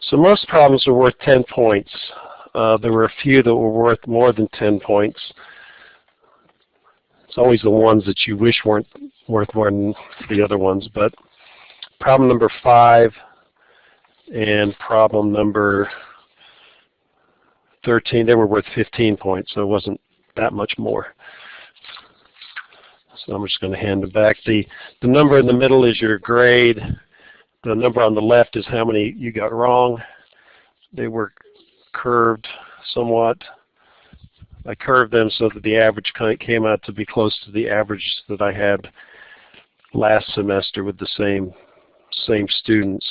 So most problems are worth 10 points. There were a few that were worth more than 10 points. It's always the ones that you wish weren't worth more than the other ones. But problem number 5 and problem number 13, they were worth 15 points, so it wasn't that much more. So I'm just going to hand it back. The number in the middle is your grade. The number on the left is how many you got wrong. They were curved somewhat. I curved them so that the average came out to be close to the average that I had last semester with the same students.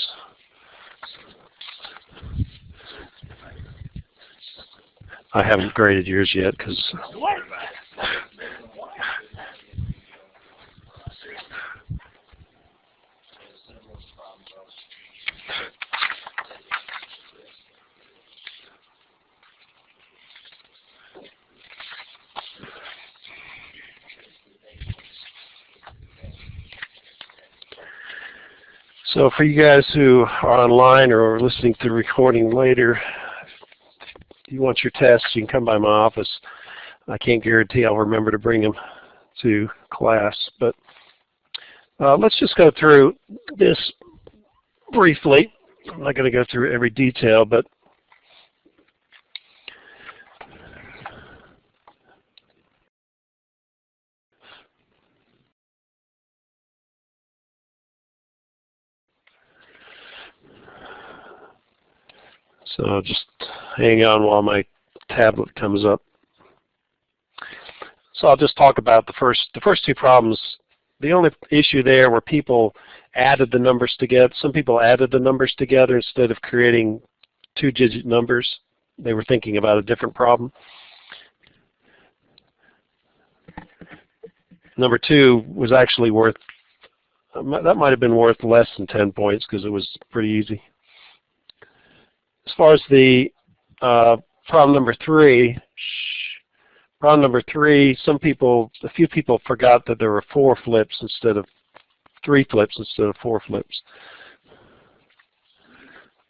I haven't graded yours yet because so for you guys who are online or are listening to the recording later, if you want your tests, you can come by my office. I can't guarantee I'll remember to bring them to class, but let's just go through this briefly. I'm not going to go through every detail, but so just hang on while my tablet comes up. So I'll just talk about the first two problems. The only issue there were people added the numbers together. Some people added the numbers together instead of creating two-digit numbers. They were thinking about a different problem. Number 2 was actually worth, that might have been worth less than 10 points because it was pretty easy. As far as the problem number 3, a few people forgot that there were 4 flips instead of 3 flips instead of 4 flips.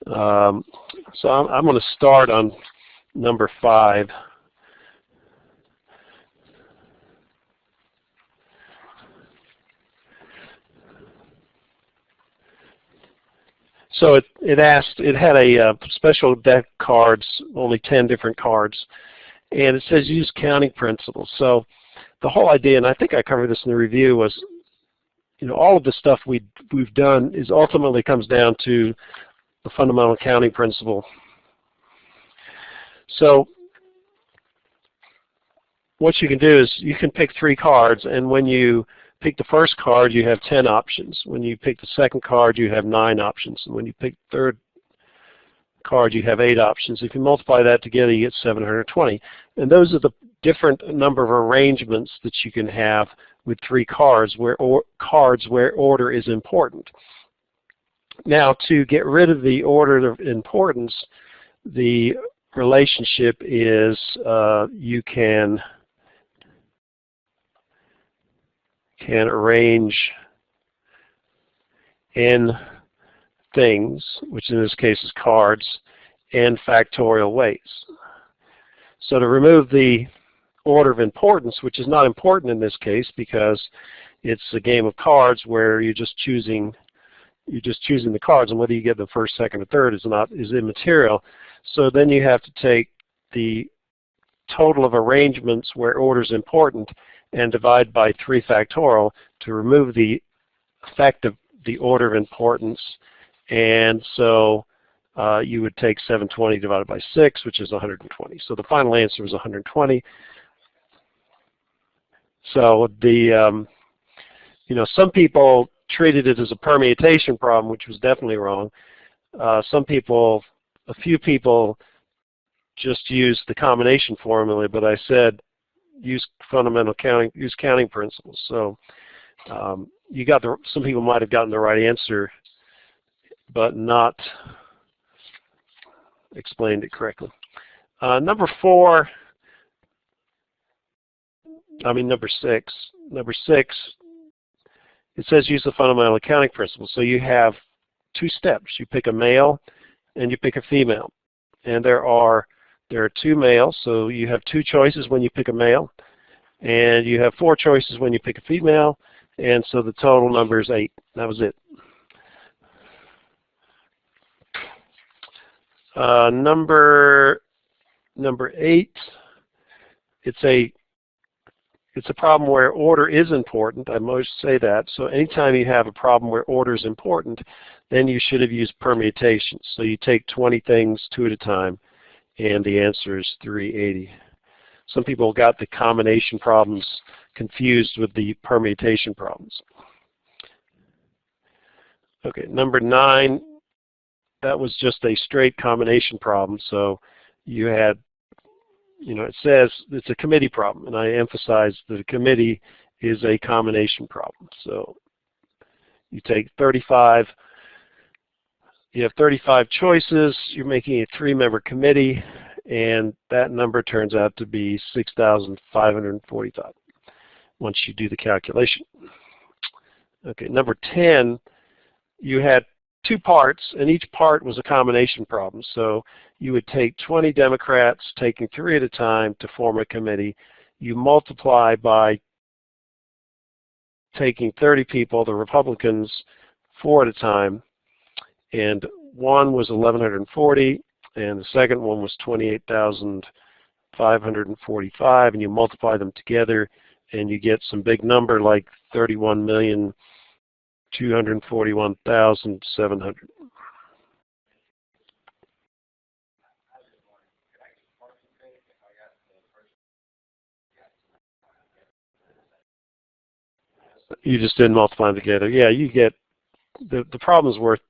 So I'm going to start on number 5. So it had a special deck cards, only 10 different cards, and it says use counting principles. So the whole idea, and I think I covered this in the review, was all of the stuff we've done is ultimately comes down to the fundamental counting principle. So what you can do is you can pick 3 cards, and when you pick the first card, you have 10 options. When you pick the second card, you have 9 options. And when you pick the third card, you have 8 options. If you multiply that together, you get 720. And those are the different number of arrangements that you can have with 3 cards where order is important. Now, to get rid of the order of importance, the relationship is you can arrange n things, which in this case is cards, n factorial ways. So to remove the order of importance, which is not important in this case because it's a game of cards where you're just choosing the cards, and whether you get the first, second, or third is immaterial. So then you have to take the total of arrangements where order is important and divide by 3 factorial to remove the effect of the order of importance. And so you would take 720 divided by 6, which is 120. So the final answer was 120. So the some people treated it as a permutation problem, which was definitely wrong. A few people just used the combination formula, but I said use counting principles. So some people might have gotten the right answer, but not explained it correctly. Number 6. It says use the fundamental accounting principle. So you have 2 steps. You pick a male and you pick a female. And there are 2 males, so you have 2 choices when you pick a male, and you have 4 choices when you pick a female, and so the total number is 8. That was it. Number 8, it's a problem where order is important. I most say that. So anytime you have a problem where order is important, then you should have used permutations. So you take 20 things 2 at a time, and the answer is 380. Some people got the combination problems confused with the permutation problems. Okay, number 9, that was just a straight combination problem. So you had, it says it's a committee problem, and I emphasize that a committee is a combination problem. So you take 35, you have 35 choices, you're making a 3-member committee, and that number turns out to be 6,545 once you do the calculation. Okay, number 10, you had 2 parts, and each part was a combination problem. So you would take 20 Democrats, taking 3 at a time to form a committee. You multiply by taking 30 people, the Republicans, 4 at a time, and one was 1,140, and the second one was 28,545, and you multiply them together, and you get some big number like 31,241,700. You just didn't multiply them together. Yeah, you get the problem's worth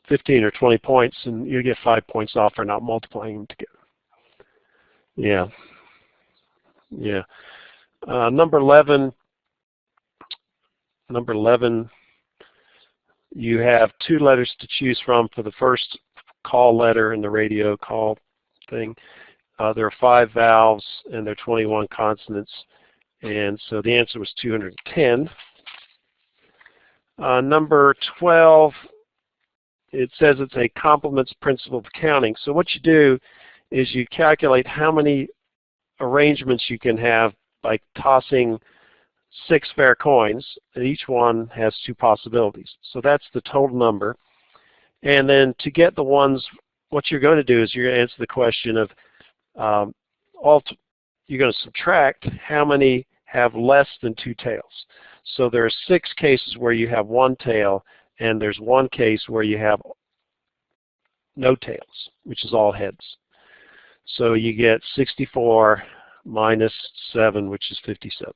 15 or 20 points, and you get 5 points off for not multiplying them together. Yeah. Yeah. Number 11, you have 2 letters to choose from for the first call letter in the radio call thing. There are 5 vowels, and there are 21 consonants, and so the answer was 210. Number 12, it says it's a complements principle of counting. So what you do is you calculate how many arrangements you can have by tossing 6 fair coins, and each one has 2 possibilities. So that's the total number. And then to get the ones, what you're going to do is you're going to answer the question of, you're going to subtract how many have less than 2 tails. So there are 6 cases where you have 1 tail, and there's 1 case where you have no tails, which is all heads. So you get 64 minus 7, which is 57.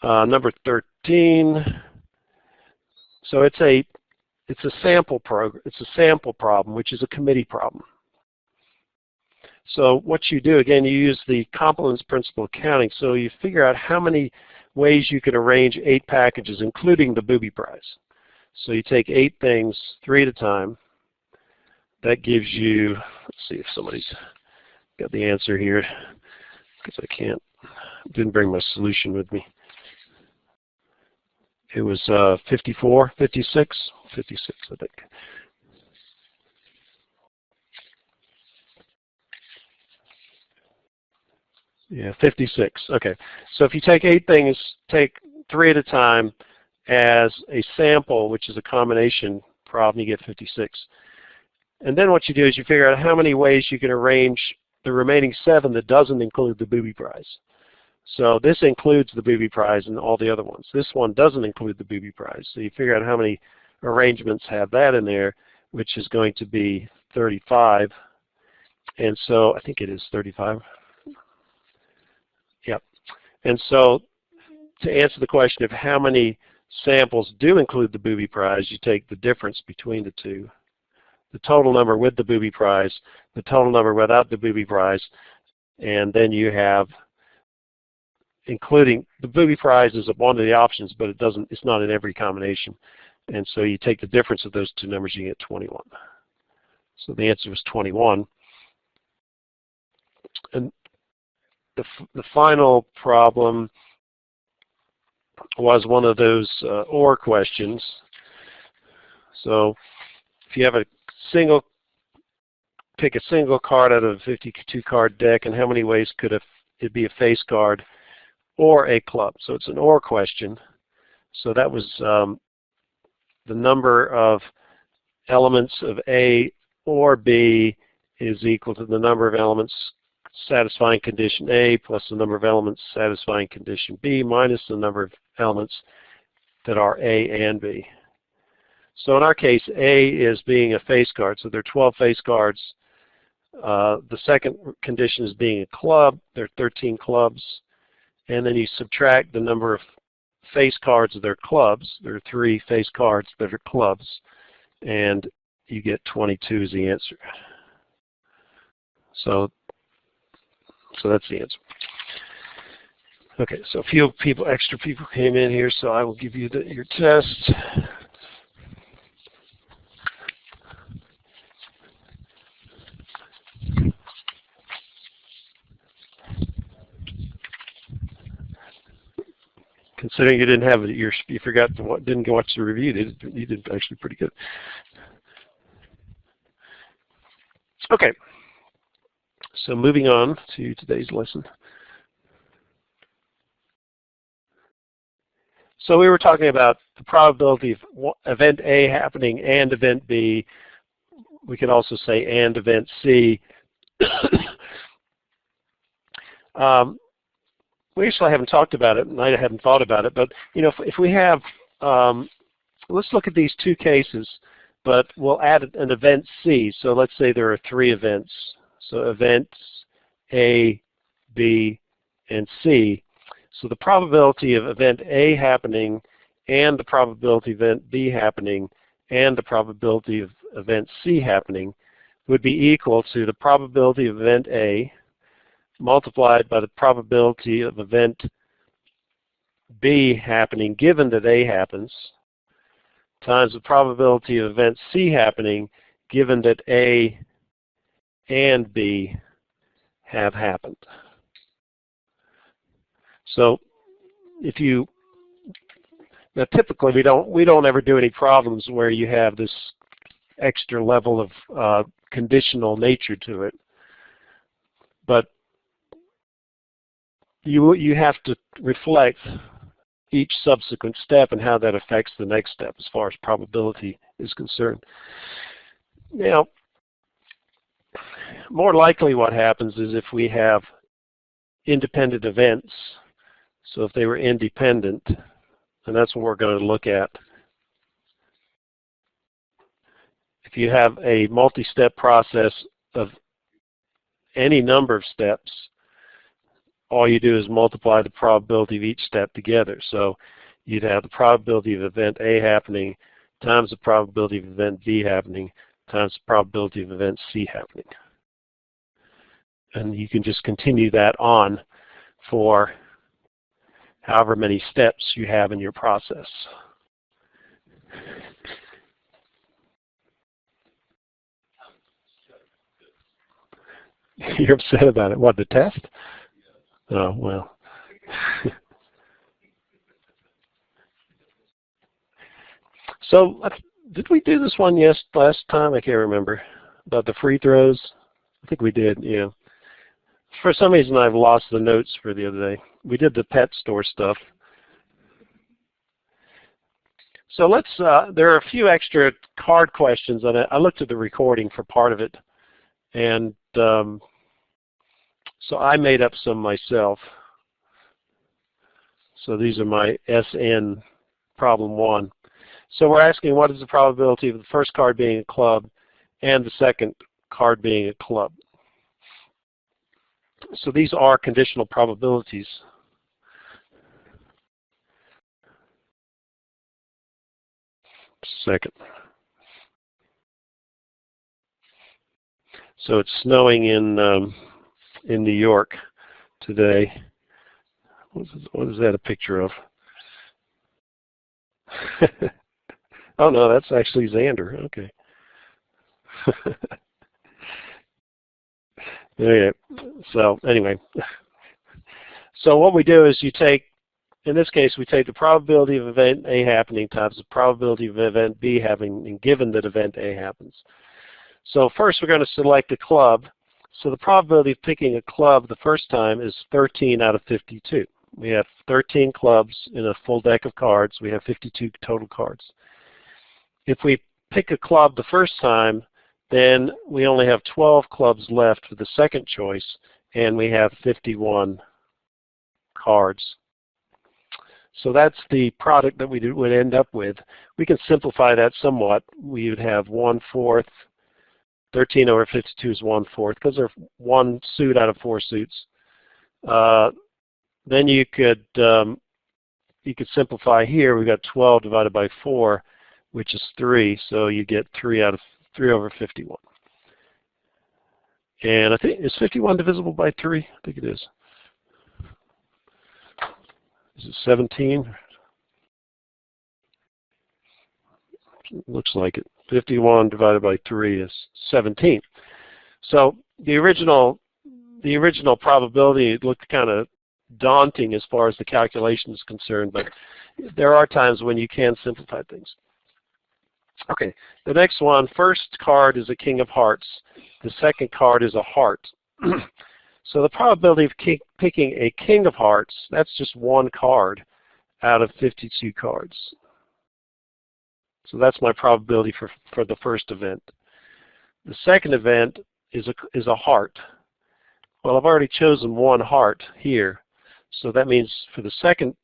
Number 13. So it's a sample problem, which is a committee problem. So what you do, again, you use the complements principle of counting. So you figure out how many ways you can arrange 8 packages, including the booby prize. So you take 8 things, 3 at a time. That gives you, let's see if somebody's got the answer here, because I didn't bring my solution with me. It was 54, 56, I think. Yeah, 56. Okay. So if you take 8 things, take 3 at a time as a sample, which is a combination problem, you get 56. And then what you do is you figure out how many ways you can arrange the remaining 7 that doesn't include the booby prize. So this includes the booby prize and all the other ones. This one doesn't include the booby prize. So you figure out how many arrangements have that in there, which is going to be 35. And so I think it is 35. Yep. And so to answer the question of how many samples do include the booby prize, you take the difference between the two. The total number with the booby prize, the total number without the booby prize, and then you have including the booby prize is one of the options, but it's not in every combination. And so you take the difference of those two numbers, you get 21. So the answer was 21. And the final problem was one of those OR questions. So if you have a single, pick a single card out of a 52 card deck, and how many ways could it be a face card or a club? So it's an or question. So that was the number of elements of A or B is equal to the number of elements satisfying condition A plus the number of elements satisfying condition B minus the number of elements that are A and B. So in our case, A is being a face card. So there are 12 face cards. The second condition is being a club. There are 13 clubs. And then you subtract the number of face cards of their clubs. There are 3 face cards that are clubs. And you get 22 as the answer. So that's the answer. Okay, so a few people, extra people came in here, so I will give you your test. Considering you didn't have it, you forgot to didn't watch the review. You did actually pretty good. Okay, so moving on to today's lesson. So we were talking about the probability of event A happening and event B. We could also say and event C. We actually haven't talked about it, and I haven't thought about it, but you know, if we have, let's look at these 2 cases, but we'll add an event C. So let's say there are 3 events. So events A, B, and C. So the probability of event A happening and the probability of event B happening and the probability of event C happening would be equal to the probability of event A multiplied by the probability of event B happening given that A happens times the probability of event C happening given that A and B have happened. So if you, now typically we don't ever do any problems where you have this extra level of conditional nature to it, but you have to reflect each subsequent step and how that affects the next step as far as probability is concerned. Now, more likely what happens is if we have independent events, so if they were independent, and that's what we're going to look at. If you have a multi-step process of any number of steps, all you do is multiply the probability of each step together. So you'd have the probability of event A happening times the probability of event B happening times the probability of event C happening. And you can just continue that on for however many steps you have in your process. You're upset about it. What, the test? Oh, well. So, did we do this one last time? I can't remember. About the free throws? I think we did, yeah. For some reason, I've lost the notes for the other day. We did the pet store stuff. So let's, there are a few extra card questions on it. I looked at the recording for part of it. And so I made up some myself. So these are my SN problem 1. So we're asking what is the probability of the first card being a club and the second card being a club. So these are conditional probabilities. Second. So it's snowing in New York today. What is that a picture of? Oh no, that's actually Xander. Okay. Okay. So anyway, so what we do is you take in this case, we take the probability of event A happening times the probability of event B happening, and given that event A happens. So first we're going to select a club. So the probability of picking a club the first time is 13 out of 52. We have 13 clubs in a full deck of cards. We have 52 total cards. If we pick a club the first time, then we only have 12 clubs left for the second choice, and we have 51 cards. So that's the product that we would end up with. We can simplify that somewhat. We would have 1/4. 13 over 52 is 1/4 because they're one suit out of four suits. Then you could simplify here. We've got 12 divided by 4, which is 3. So you get 3 over 51. And I think, is 51 divisible by 3? I think it is. Is it 17? Looks like it. 51 divided by 3 is 17. So the original probability looked kind of daunting as far as the calculation is concerned, but there are times when you can simplify things. Okay, the next one, first card is a king of hearts. The second card is a heart. So the probability of picking a king of hearts, that's just one card out of 52 cards. So that's my probability for the first event. The second event is a heart. Well, I've already chosen one heart here. So that means for the second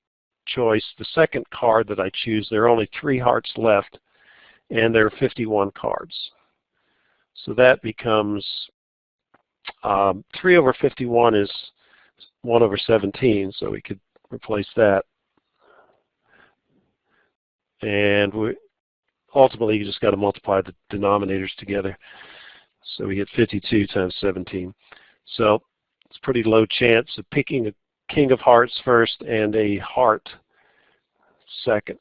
choice, the second card that I choose, there are only 3 hearts left, and there are 51 cards. So that becomes 3 over 51 is 1 over 17, so we could replace that. And ultimately, you just got to multiply the denominators together. So we get 52 times 17. So it's a pretty low chance of picking a king of hearts first and a heart second.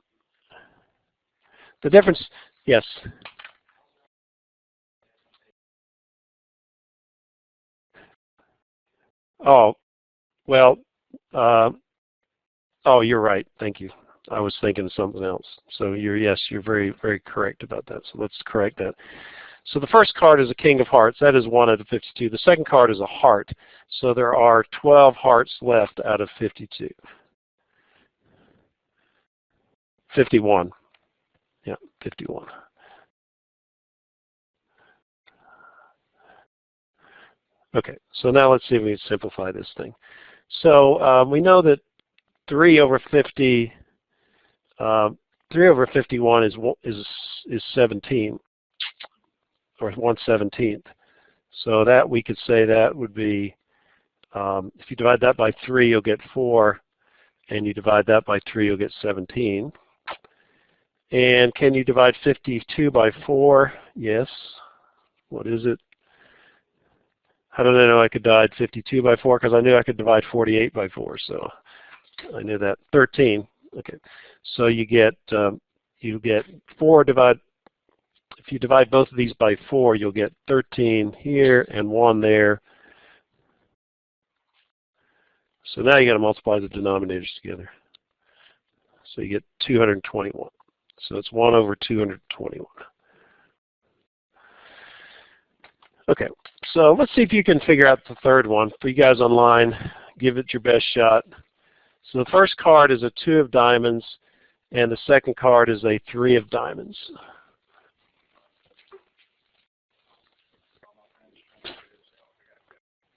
The difference, yes? Oh, well, oh, you're right. Thank you. I was thinking of something else. So yes, you're very, very correct about that. So let's correct that. So the first card is a king of hearts. That is 1 out of 52. The second card is a heart. So there are 12 hearts left out of 52. 51. Yeah, 51. Okay, so now let's see if we can simplify this thing. So we know that 3 over 50, 3 over 51 is 17, or 1/17. So that we could say that would be, if you divide that by 3, you'll get 4, and you divide that by 3, you'll get 17. And can you divide 52 by 4? Yes. What is it? How did I know I could divide 52 by 4? Because I knew I could divide 48 by 4, so I knew that. 13. Okay. So you get 4 divided. If you divide both of these by 4, you'll get 13 here and 1 there. So now you got to multiply the denominators together. So you get 221. So it's 1 over 221. Okay, so let's see if you can figure out the third one. For you guys online, give it your best shot. So the first card is a 2 of diamonds, and the second card is a 3 of diamonds.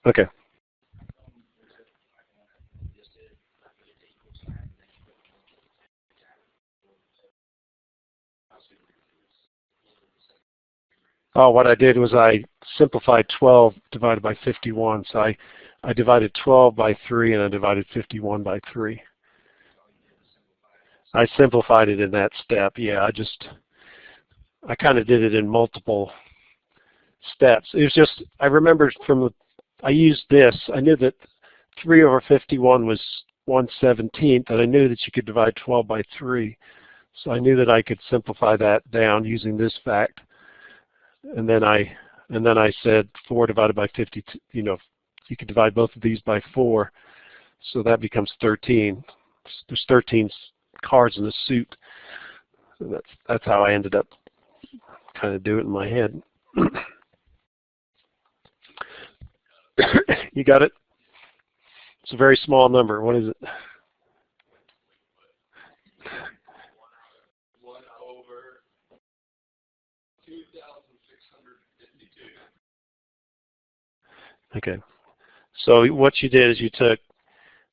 Okay. Oh, what I did was I simplified 12 divided by 51. So I divided 12 by 3 and I divided 51 by 3. I simplified it in that step. Yeah, I kind of did it in multiple steps. It was just, I remembered I used this. I knew that 3 over 51 was 1/17, and I knew that you could divide 12 by 3. So I knew that I could simplify that down using this fact. And then I said 4 divided by 52, you could divide both of these by 4. So that becomes 13. There's 13 cards in the suit. So that's how I ended up kind of do it in my head. You got it? It's a very small number. What is it? 1 over 2,652. Okay. So what you did is you took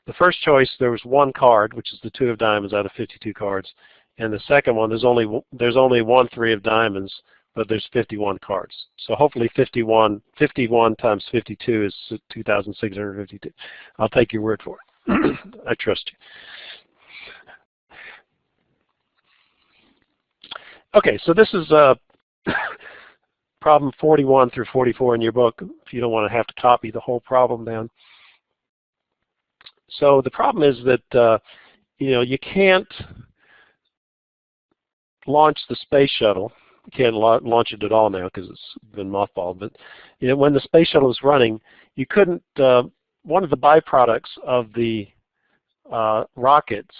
the first choice. There was one card, which is the 2 of diamonds out of 52 cards, and the second one there's only 1 3 of diamonds, but there's 51 cards. So hopefully 51 times 52 is 2,652. I'll take your word for it. I trust you. Okay, so this is problem 41 through 44 in your book, if you don't want to have to copy the whole problem down. So the problem is that you can't launch the space shuttle. You can't launch it at all now because it's been mothballed. But when the space shuttle was running, you couldn't. One of the byproducts of the rockets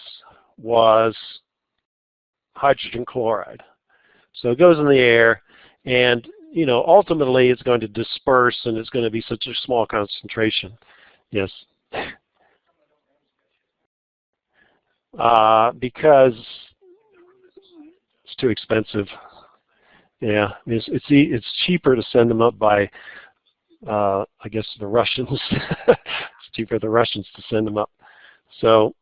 was hydrogen chloride. So it goes in the air, and ultimately it's going to disperse, and it's going to be such a small concentration. Yes. Because it's too expensive. Yeah, it's cheaper to send them up by, I guess, the Russians. It's cheaper for the Russians to send them up. So,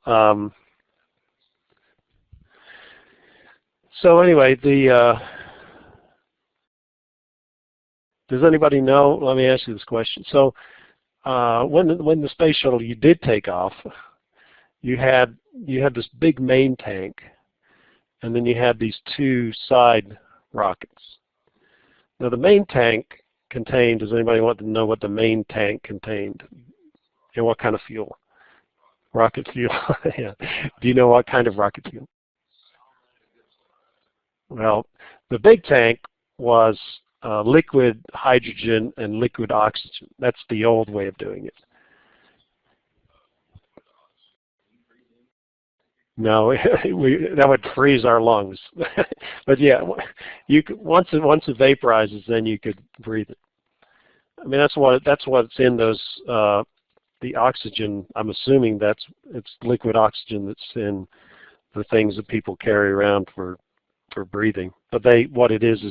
anyway, does anybody know? Let me ask you this question. So, when the space shuttle you did take off, you had this big main tank, and then you had these 2 side rockets. Now the main tank contained, does anybody want to know what the main tank contained? And what kind of fuel? Rocket fuel. Yeah. Do you know what kind of rocket fuel? Well, the big tank was liquid hydrogen and liquid oxygen. That's the old way of doing it. No, that would freeze our lungs. But yeah, once it vaporizes, then you could breathe it. I mean, that's what's in those. The oxygen. I'm assuming it's liquid oxygen that's in the things that people carry around for breathing. But what it is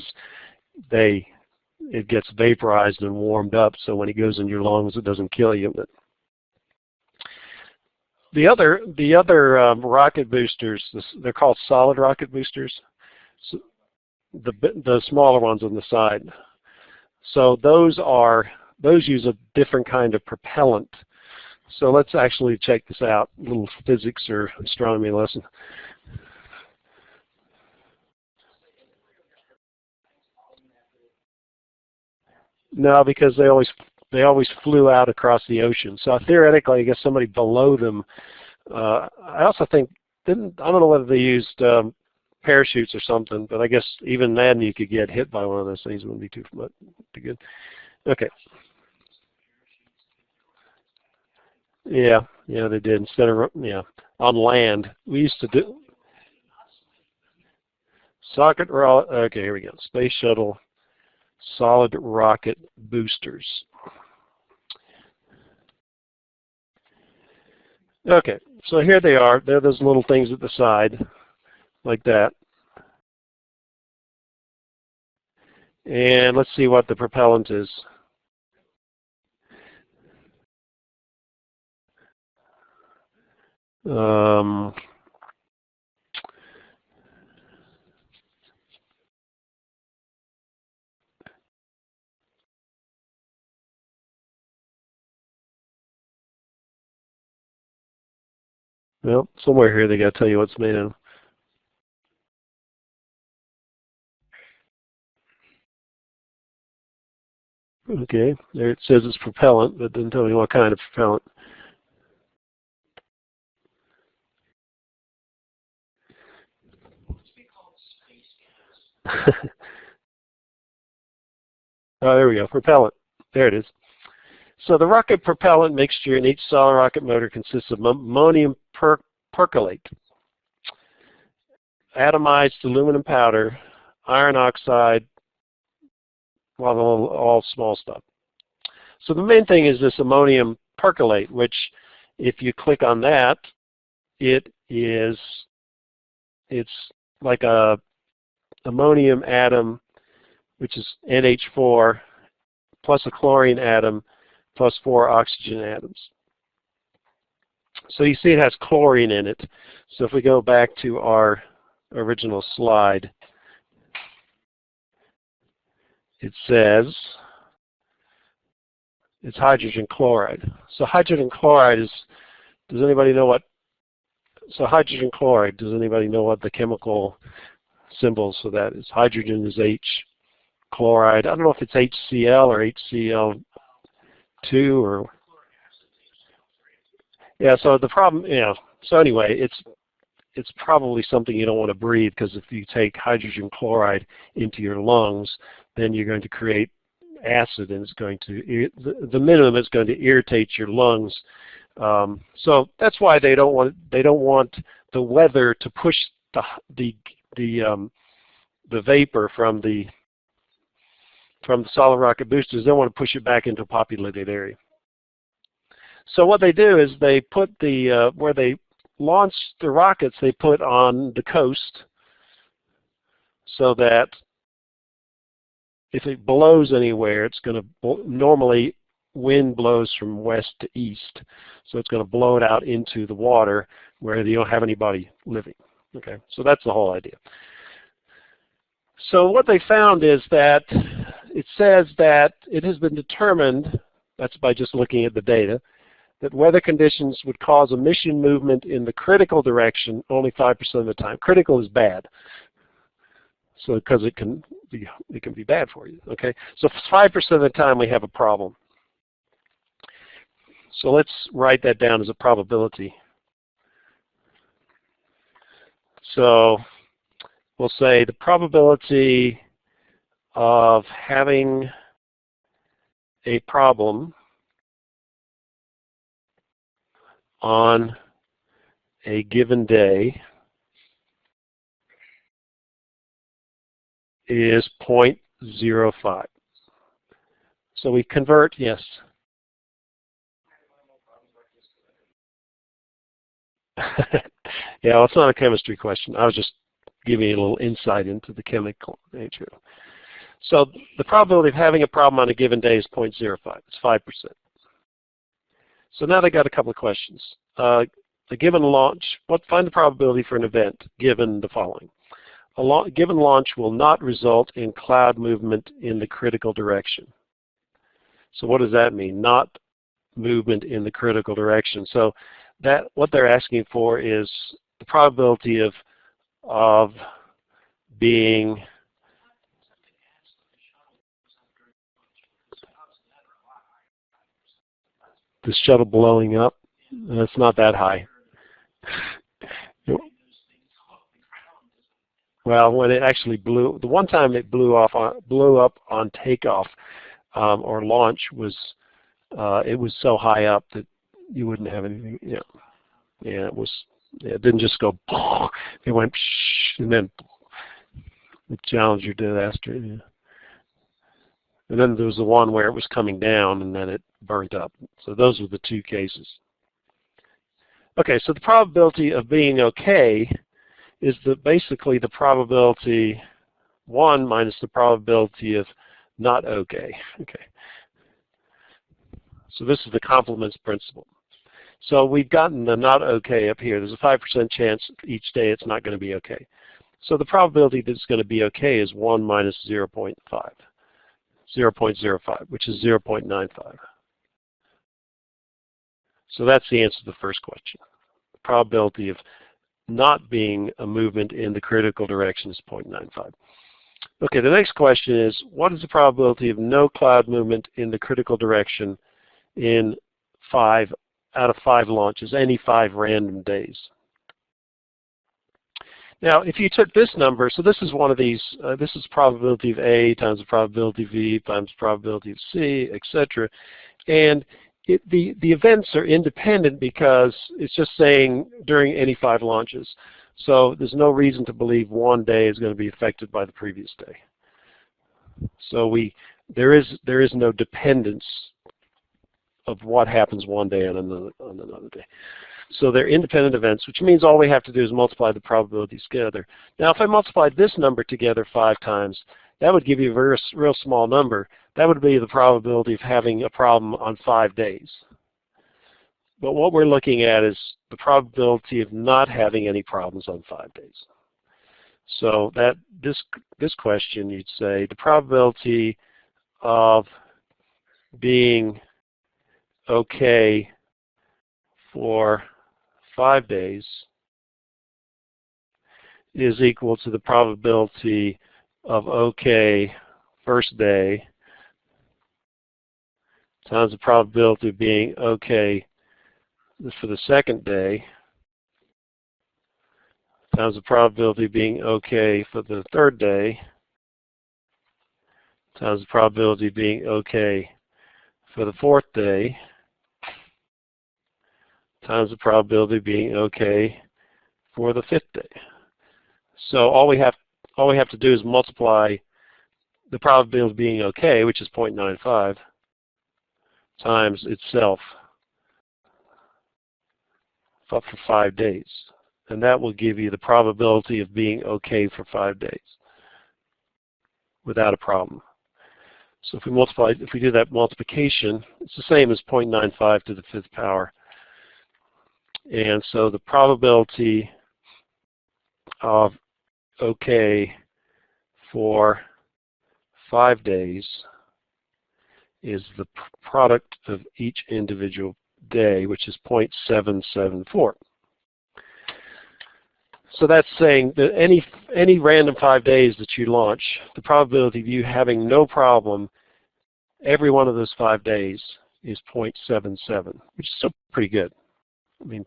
it gets vaporized and warmed up, so when it goes in your lungs, it doesn't kill you. But the other rocket boosters, they're called solid rocket boosters. So the smaller ones on the side. So those use a different kind of propellant. So let's actually check this out. A little physics or astronomy lesson. No, because they always flew out across the ocean. So theoretically, I guess somebody below them. I also think I don't know whether they used parachutes or something, but I guess even then you could get hit by one of those things. It wouldn't be too good. Okay. Yeah, they did. Instead of on land, we used to do Okay, here we go. Space shuttle solid rocket boosters. Okay, so here they are. They're those little things at the side, like that. And let's see what the propellant is. Well, somewhere here they got to tell you what it's made of. Okay, there it says it's propellant, but it doesn't tell me what kind of propellant. Oh, there we go, propellant. There it is. So the rocket propellant mixture in each solid rocket motor consists of ammonium percolate. Atomized aluminum powder, iron oxide, well, all small stuff. So the main thing is this ammonium percolate, which if you click on that, it's like a ammonium atom, which is NH4, plus a chlorine atom, plus 4 oxygen atoms. So you see it has chlorine in it. So if we go back to our original slide, it says it's hydrogen chloride. So hydrogen chloride is, does anybody know what, so hydrogen chloride, does anybody know what the chemical symbols for that is? Hydrogen is H, chloride, I don't know if it's HCl or HCl2 or, yeah, so the problem, so anyway, it's probably something you don't want to breathe, because if you take hydrogen chloride into your lungs, then you're going to create acid, and it's going to, the minimum is going to irritate your lungs. So that's why they don't want the weather to push the vapor from the solid rocket boosters. They don't want to push it back into a populated area. So what they do is they put the where they launch the rockets, they put on the coast, so that if it blows anywhere, it's going to normally wind blows from west to east, so it's going to blow it out into the water where you don't have anybody living. Okay, so that's the whole idea. So what they found is that it says that it has been determined, that's by just looking at the data, that weather conditions would cause emission movement in the critical direction only 5% of the time. Critical is bad, so because it can be bad for you. Okay, so 5% of the time we have a problem. So let's write that down as a probability. So we'll say the probability of having a problem on a given day is 0.05. So we convert, yes. Yeah, well, it's not a chemistry question. I was just giving you a little insight into the chemical nature. So the probability of having a problem on a given day is 0.05. It's 5%. So now they got a couple of questions. A given launch, find the probability for an event given the following. A given launch will not result in cloud movement in the critical direction. So what does that mean? Not movement in the critical direction. So that what they're asking for is the probability of being the shuttle blowing up. It's not that high. Well, when it actually blew, the one time it blew up on takeoff or launch was it was so high up that you wouldn't have anything. Yeah, yeah, it was. Yeah, it didn't just go. It went and then the Challenger disaster. Yeah. And then there was the one where it was coming down and then it burnt up. So those were the two cases. Okay, so the probability of being okay is basically the probability 1 minus the probability of not okay. Okay. So this is the complements principle. So we've gotten the not okay up here. There's a 5% chance each day it's not going to be okay. So the probability that it's going to be okay is 1 minus 0.5. 0.05, which is 0.95. So that's the answer to the first question. The probability of not being a movement in the critical direction is 0.95. Okay, the next question is, what is the probability of no cloud movement in the critical direction in 5 out of 5 launches, any 5 random days? Now, if you took this number, so this is one of these, this is probability of A times the probability of V times the probability of C, etc. And the events are independent because it's just saying during any 5 launches. So there's no reason to believe one day is going to be affected by the previous day. So there is no dependence of what happens one day on another day. So they're independent events, which means all we have to do is multiply the probabilities together. Now, if I multiplied this number together 5 times, that would give you a very real small number. That would be the probability of having a problem on 5 days. But what we're looking at is the probability of not having any problems on 5 days. So that this question, you'd say the probability of being okay for 5 days is equal to the probability of okay first day times the probability of being okay for the second day times the probability of being okay for the third day times the probability of being okay for the fourth day times the probability of being okay for the 5th day. So all we have to do is multiply the probability of being okay, which is 0.95, times itself for 5 days. And that will give you the probability of being okay for 5 days without a problem. So if we do that multiplication, it's the same as 0.95 to the 5th power. And so the probability of okay for 5 days is the product of each individual day, which is 0.774. So that's saying that any random 5 days that you launch, the probability of you having no problem every one of those 5 days is 0.77, which is still pretty good. I mean,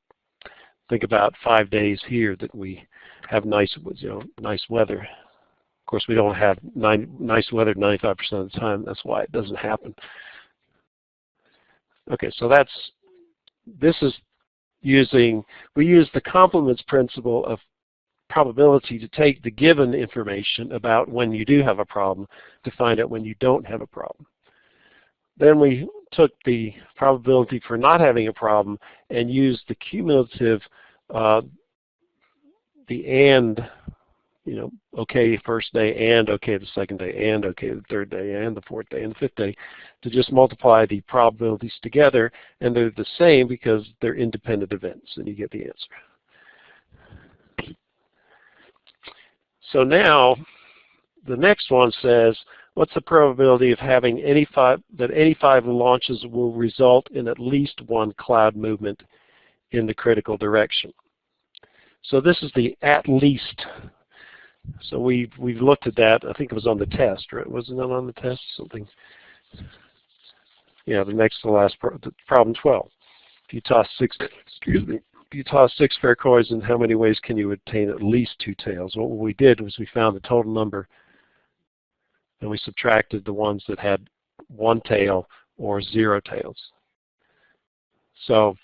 think about 5 days here that we have nice weather. Of course, we don't have nice weather 95% of the time. That's why it doesn't happen. Okay, so we use the complements principle of probability to take the given information about when you do have a problem to find out when you don't have a problem. Then we took the probability for not having a problem and used the cumulative, the and, okay first day and okay the second day and okay the third day and the fourth day and the 5th day to just multiply the probabilities together, and they're the same because they're independent events, and you get the answer. So now the next one says, what's the probability of having any 5 launches will result in at least one cloud movement in the critical direction? So this is the at least. So we've looked at that. I think it was on the test, right? Wasn't it on the test? Something. Yeah, the next to the last problem 12. If you toss 6 fair coins, in how many ways can you obtain at least 2 tails? What we did was we found the total number, and we subtracted the ones that had 1 tail or 0 tails. So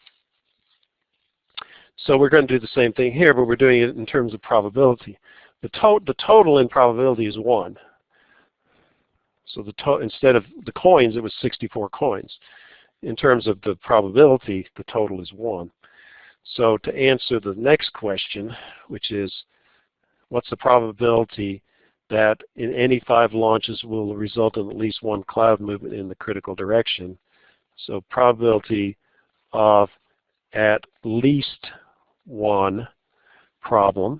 we're going to do the same thing here, but we're doing it in terms of probability. The total in probability is 1. So instead of the coins, it was 64 coins. In terms of the probability, the total is 1. So to answer the next question, which is, what's the probability that in any 5 launches will result in at least one cloud movement in the critical direction? So probability of at least one problem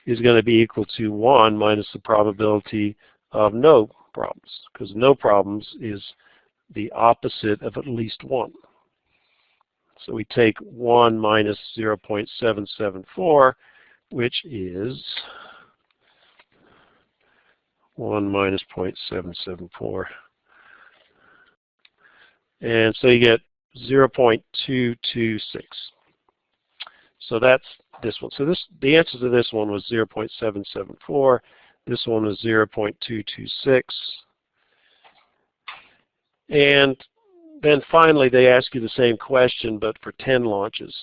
is going to be equal to 1 minus the probability of no problems, because no problems is the opposite of at least 1. So we take 1 minus 0.774, which is 1 minus 0.774. And so you get 0.226. So that's this one. So the answer to this one was 0.774. This one was 0.226. And then finally they ask you the same question but for 10 launches.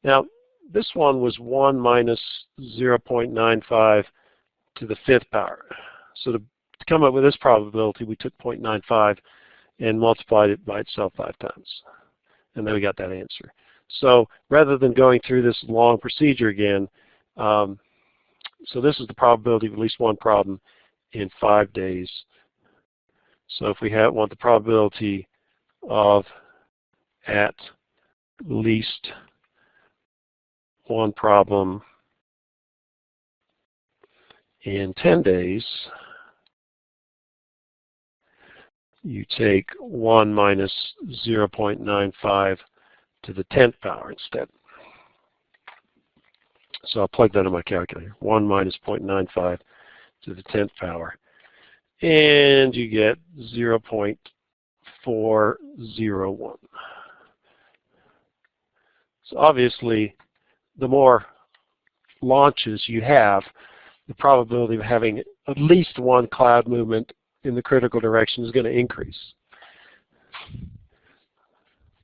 Now this one was 1 minus 0.95 to the fifth power. So to come up with this probability, we took 0.95 and multiplied it by itself 5 times. And then we got that answer. So rather than going through this long procedure again, so this is the probability of at least one problem in 5 days. So if we want the probability of at least one problem in 10 days, you take 1 minus 0.95 to the 10th power instead. So I'll plug that in my calculator. 1 minus 0.95 to the 10th power. And you get 0.401. So obviously, the more launches you have, the probability of having at least one cloud movement in the critical direction is going to increase.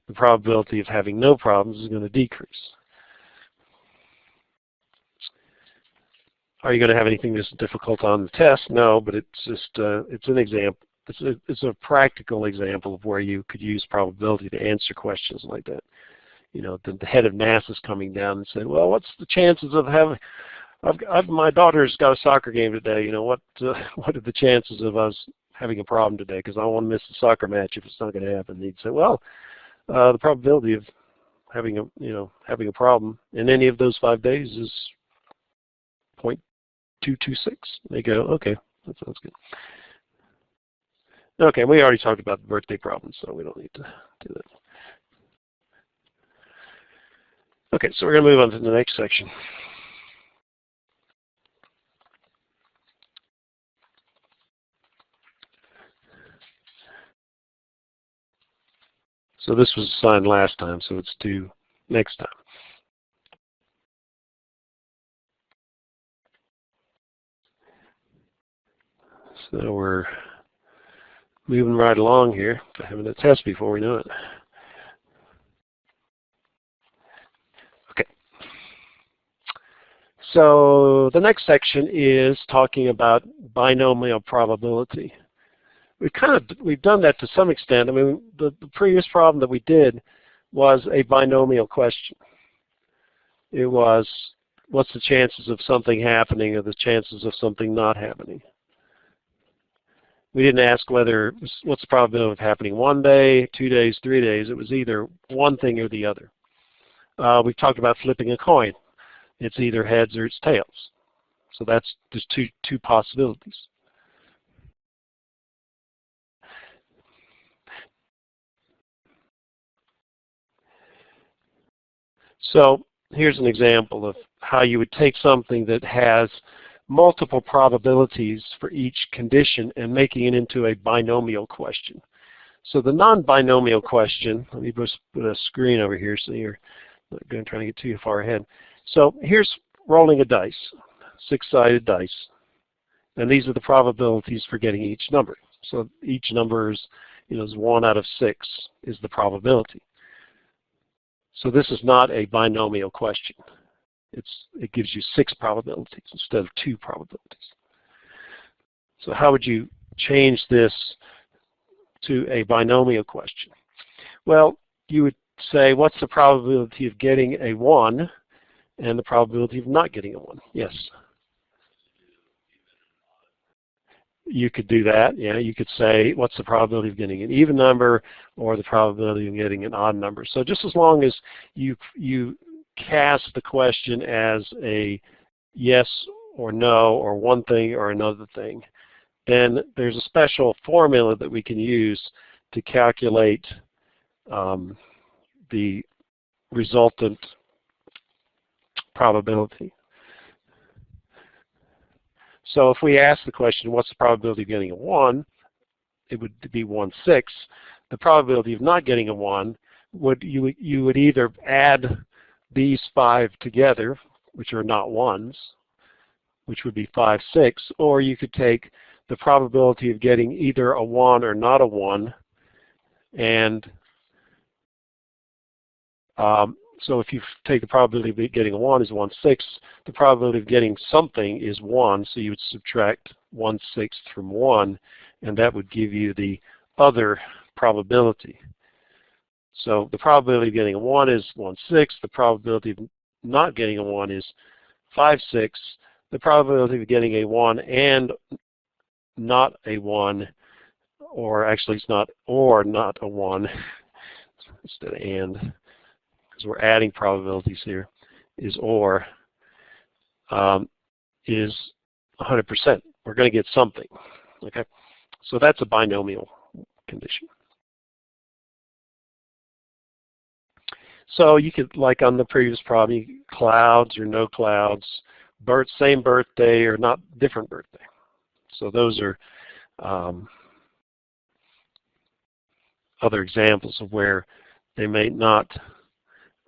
The probability of having no problems is going to decrease. Are you going to have anything that's difficult on the test? No, but it's just it's an example. It's a practical example of where you could use probability to answer questions like that. You know, the head of NASA is coming down and saying, "Well, what's the chances of having? My daughter's got a soccer game today. You know, what are the chances of us having a problem today? Because I don't want to miss the soccer match if it's not going to happen." And he'd say, "Well, the probability of having a problem in any of those 5 days is 0.226. They go, "Okay, that sounds good." Okay, we already talked about the birthday problem, so we don't need to do that. Okay, so we're going to move on to the next section. So this was assigned last time, so it's due next time. So we're moving right along here, having a test before we know it. Okay. So the next section is talking about binomial probability. We've done that to some extent. I mean, the previous problem that we did was a binomial question. It was, what's the chances of something happening or the chances of something not happening? We didn't ask what's the probability of happening 1 day, 2 days, 3 days. It was either one thing or the other. We've talked about flipping a coin. It's either heads or it's tails. So that's just two possibilities. So here's an example of how you would take something that has multiple probabilities for each condition and making it into a binomial question. So the non-binomial question, let me just put a screen over here so you're not going to try to get too far ahead. So here's rolling a dice, 6-sided dice. And these are the probabilities for getting each number. So each number is 1 out of 6 is the probability. So this is not a binomial question. It gives you 6 probabilities instead of 2 probabilities. So how would you change this to a binomial question? Well, you would say, what's the probability of getting a 1 and the probability of not getting a 1? Yes. You could do that. Yeah, you could say, what's the probability of getting an even number or the probability of getting an odd number? So just as long as you cast the question as a yes or no or one thing or another thing, then there's a special formula that we can use to calculate the resultant probability. So if we ask the question, what's the probability of getting a 1, it would be 1/6. The probability of not getting a 1, you would either add these 5 together, which are not 1s, which would be 5/6, or you could take the probability of getting either a 1 or not a 1 And so if you take the probability of getting a 1 is 1/6, the probability of getting something is 1, so you would subtract 1/6 from 1, and that would give you the other probability. So the probability of getting a 1 is 1/6, the probability of not getting a 1 is 5/6, the probability of getting a 1 and not a 1, or actually it's not or not a 1, instead of and, because we're adding probabilities here, is or, is 100%. We're going to get something. Okay, so that's a binomial condition. So you could, like on the previous problem, clouds or no clouds, same birthday or not different birthday. So those are other examples of where they may not.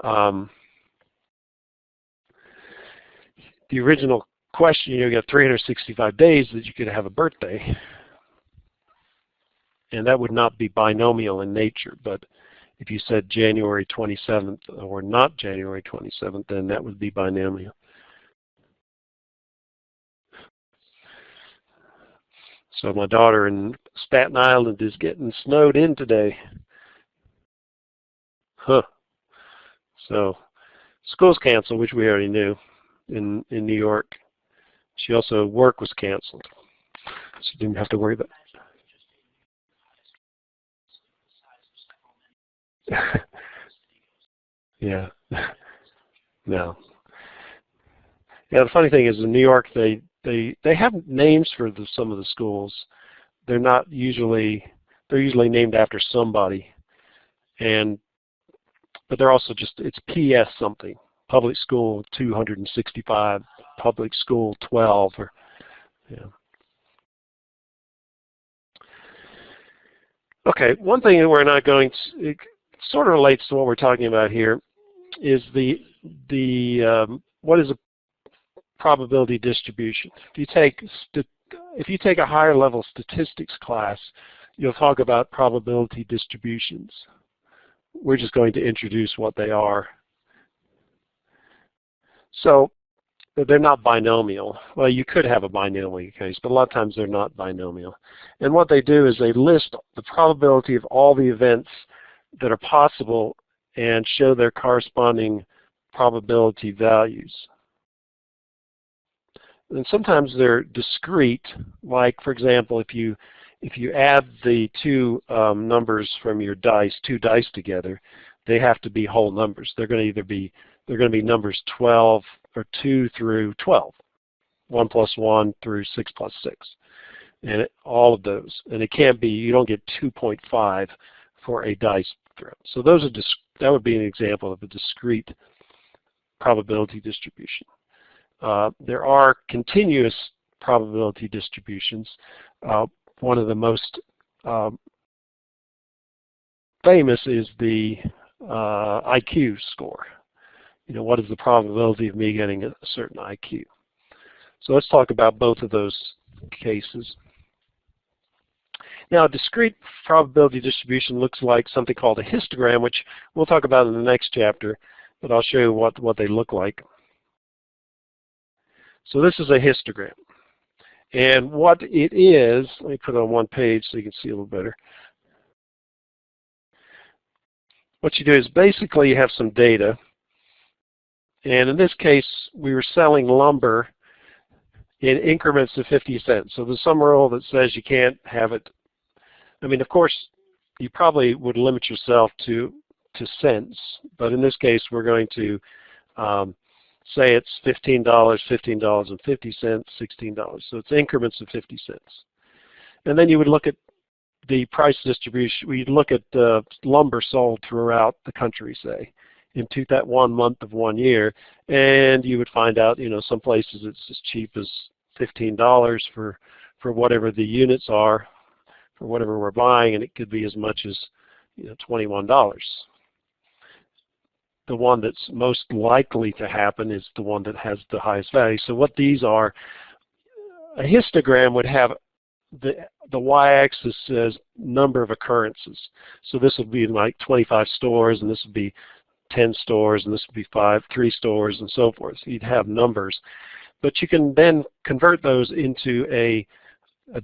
The original question, you got 365 days that you could have a birthday, and that would not be binomial in nature. But if you said January 27th or not January 27th, then that would be binomial. So my daughter in Staten Island is getting snowed in today. Huh. So school's canceled, which we already knew in New York. She also, work was canceled. She didn't have to worry about it. Yeah. No. Yeah, the funny thing is in New York they have names for some of the schools. They're not usually, they're usually named after somebody. But they're also just, it's PS something. Public school 265, public school 12, or yeah. Okay, one thing that we're not going to, it sort of relates to what we're talking about here, is what is a probability distribution. If you take a higher level statistics class, you'll talk about probability distributions. We're just going to introduce what they are. So they're not binomial. Well, you could have a binomial case, but a lot of times they're not binomial. And what they do is they list the probability of all the events that are possible and show their corresponding probability values. And sometimes they're discrete, like for example, if you add the two numbers from your dice, two dice together, they have to be whole numbers. They're going to be numbers 12 or 2 through 12, 1 plus 1 through 6 plus 6, and all of those. And it can't be, you don't get 2.5 for a dice throw. So those are that would be an example of a discrete probability distribution. There are continuous probability distributions. One of the most famous is the IQ score. What is the probability of me getting a certain IQ? So let's talk about both of those cases. Now, a discrete probability distribution looks like something called a histogram, which we'll talk about in the next chapter, but I'll show you what they look like. So this is a histogram. And what it is, let me put it on one page so you can see a little better. What you do is basically you have some data. And in this case, we were selling lumber in increments of 50 cents. So there's some rule that says you can't have it. I mean, of course, you probably would limit yourself to cents. But in this case, we're going to say it's $15, $15.50, $16. So it's increments of 50 cents. And then you would look at the price distribution. We'd look at lumber sold throughout the country, say, into that 1 month of 1 year, and you would find out, some places it's as cheap as $15 for whatever the units are, for whatever we're buying, and it could be as much as $21. The one that's most likely to happen is the one that has the highest value. So what these are, a histogram would have the y-axis says number of occurrences. So this would be like 25 stores, and this would be 10 stores, and this would be 3 stores, and so forth. So you'd have numbers. But you can then convert those into a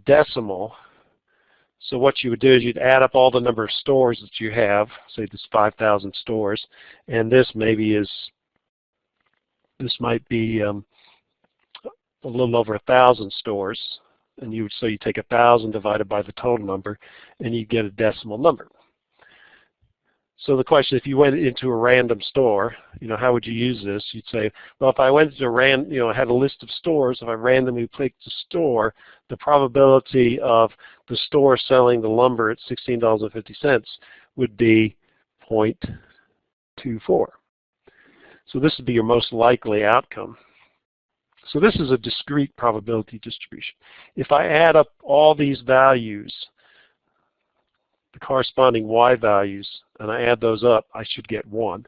decimal. So what you would do is you'd add up all the number of stores that you have, say this 5,000 stores, and this might be a little over 1,000 stores, and so you take 1,000 divided by the total number, and you get a decimal number. So the question, if you went into a random store, how would you use this? You'd say, well, if I went to had a list of stores, if I randomly picked a store, the probability of the store selling the lumber at $16.50 would be 0.24. So this would be your most likely outcome. So this is a discrete probability distribution. If I add up all these values, the corresponding y values, and I add those up, I should get 1,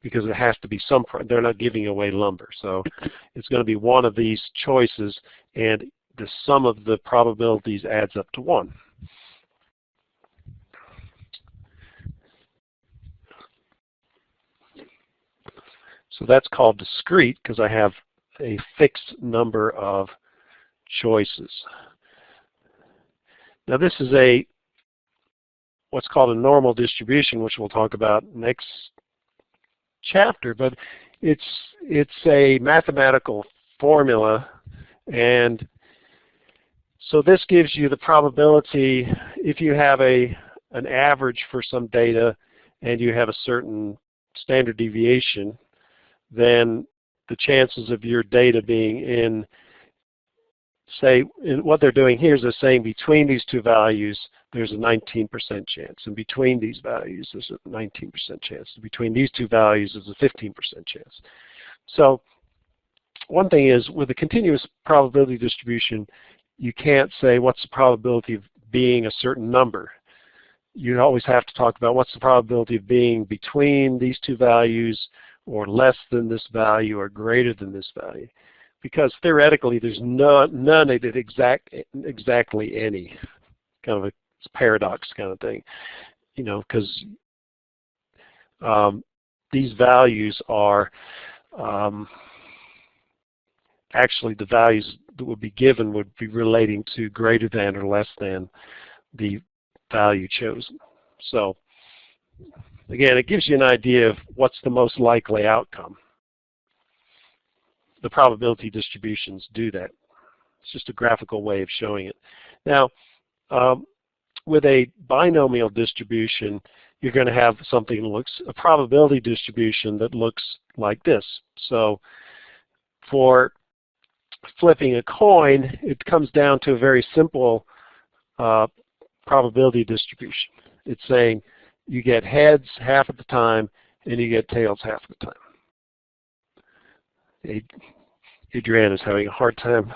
because it has to be they're not giving away lumber. So it's going to be one of these choices, and the sum of the probabilities adds up to 1. So that's called discrete because I have a fixed number of choices. Now this is what's called a normal distribution, which we'll talk about next chapter, but it's a mathematical formula, and so this gives you the probability if you have an average for some data and you have a certain standard deviation, then the chances of your data being in, what they're doing here is they're saying between these two values there's a 19% chance, and between these values there's a 19% chance, and between these two values there's a 15% chance. So one thing is, with a continuous probability distribution, you can't say what's the probability of being a certain number. You always have to talk about what's the probability of being between these two values, or less than this value, or greater than this value. Because theoretically there's none of it exactly any. Kind of a paradox kind of thing. Because these values are actually the values that would be given would be relating to greater than or less than the value chosen. So again, it gives you an idea of what's the most likely outcome. The probability distributions do that. It's just a graphical way of showing it. Now, with a binomial distribution, you're going to have something that looks, a probability distribution that looks like this. So for flipping a coin, it comes down to a very simple probability distribution. It's saying you get heads half of the time and you get tails half of the time. Adrienne is having a hard time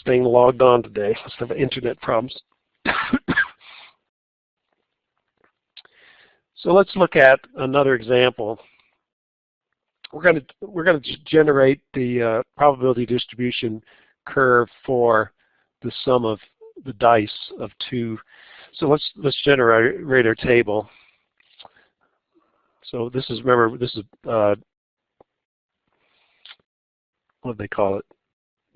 staying logged on today. Must have internet problems. So let's look at another example. We're going to generate the probability distribution curve for the sum of the dice of two. So let's generate our table. So this is, remember, this is what do they call it?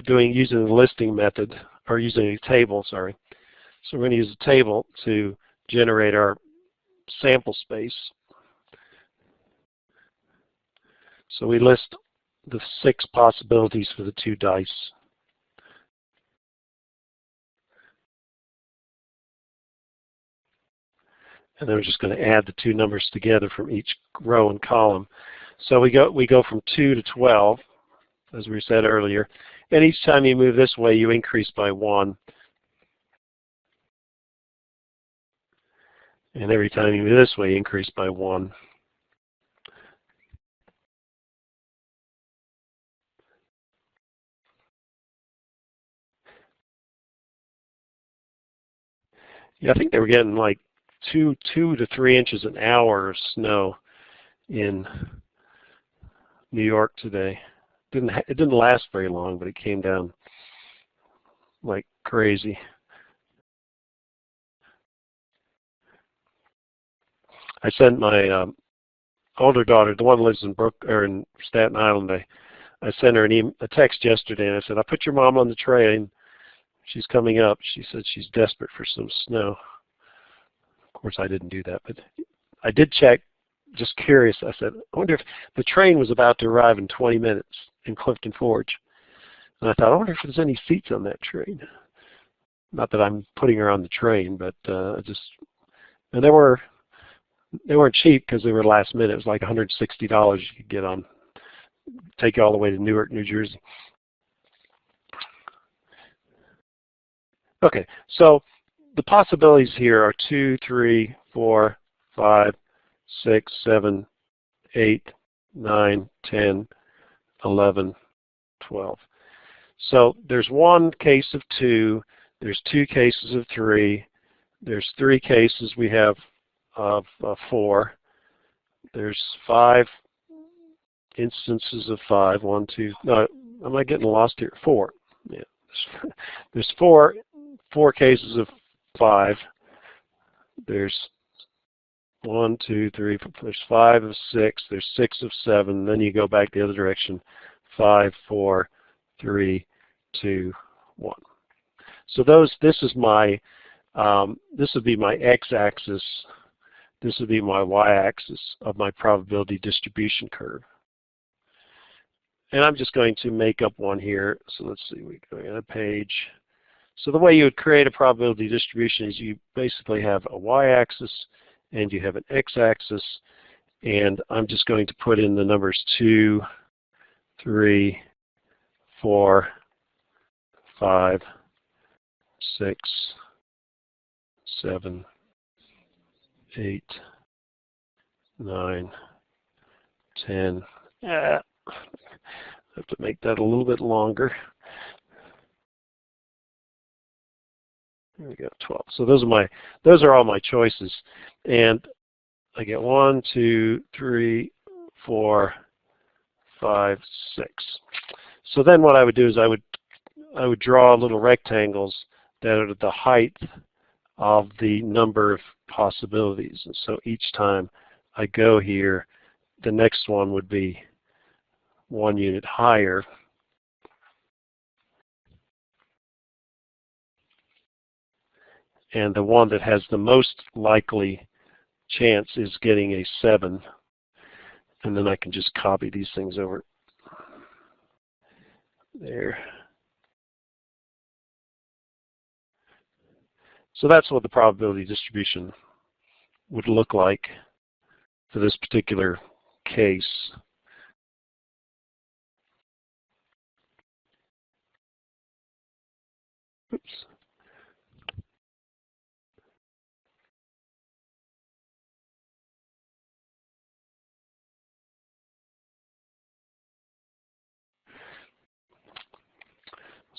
Using the listing method, or using a table, sorry. So we're going to use a table to generate our sample space. So we list the 6 possibilities for the 2 dice. And then we're just going to add the 2 numbers together from each row and column. So we go from 2 to 12, as we said earlier. And each time you move this way, you increase by 1. And every time you move this way, you increase by 1. Yeah, I think they were getting like 2 to 3 inches an hour of snow in New York today. It didn't last very long, but it came down like crazy. I sent my older daughter, the one who lives in in Staten Island. I sent her a text yesterday, and I said, "I put your mom on the train. She's coming up." She said she's desperate for some snow. Of course, I didn't do that, but I did check, just curious. I said, I wonder if the train was about to arrive in 20 minutes in Clifton Forge. And I thought, I wonder if there's any seats on that train. Not that I'm putting her on the train, but and they weren't cheap because they were last minute. It was like $160 you could get on, take you all the way to Newark, New Jersey. Okay, so the possibilities here are 2, 3, 4, 5, 6, 7, 8, 9, 10, 11, 12. So there's one case of 2, there's 2 cases of 3, there's 3 cases we have of 4, there's 5 instances of 5, 1, 2, no, am I getting lost here? 4, yeah. There's 4 cases of 5, there's 1, 2, 3, 4, there's 5 of 6, there's 6 of 7, then you go back the other direction, 5, 4, 3, 2, 1. So this is my, this would be my x-axis, this would be my y-axis of my probability distribution curve. And I'm just going to make up one here. So let's see, we go on a page. So the way you would create a probability distribution is you basically have a y-axis and you have an x-axis, and I'm just going to put in the numbers 2, 3, 4, 5, 6, 7, 8, 9, 10. I have to make that a little bit longer. There we go, 12. So those are all my choices, and I get 1, 2, 3, 4, 5, 6. So then what I would do is I would draw little rectangles that are the height of the number of possibilities. And so each time I go here, the next one would be 1 unit higher. And the one that has the most likely chance is getting a 7. And then I can just copy these things over there. So that's what the probability distribution would look like for this particular case. Oops.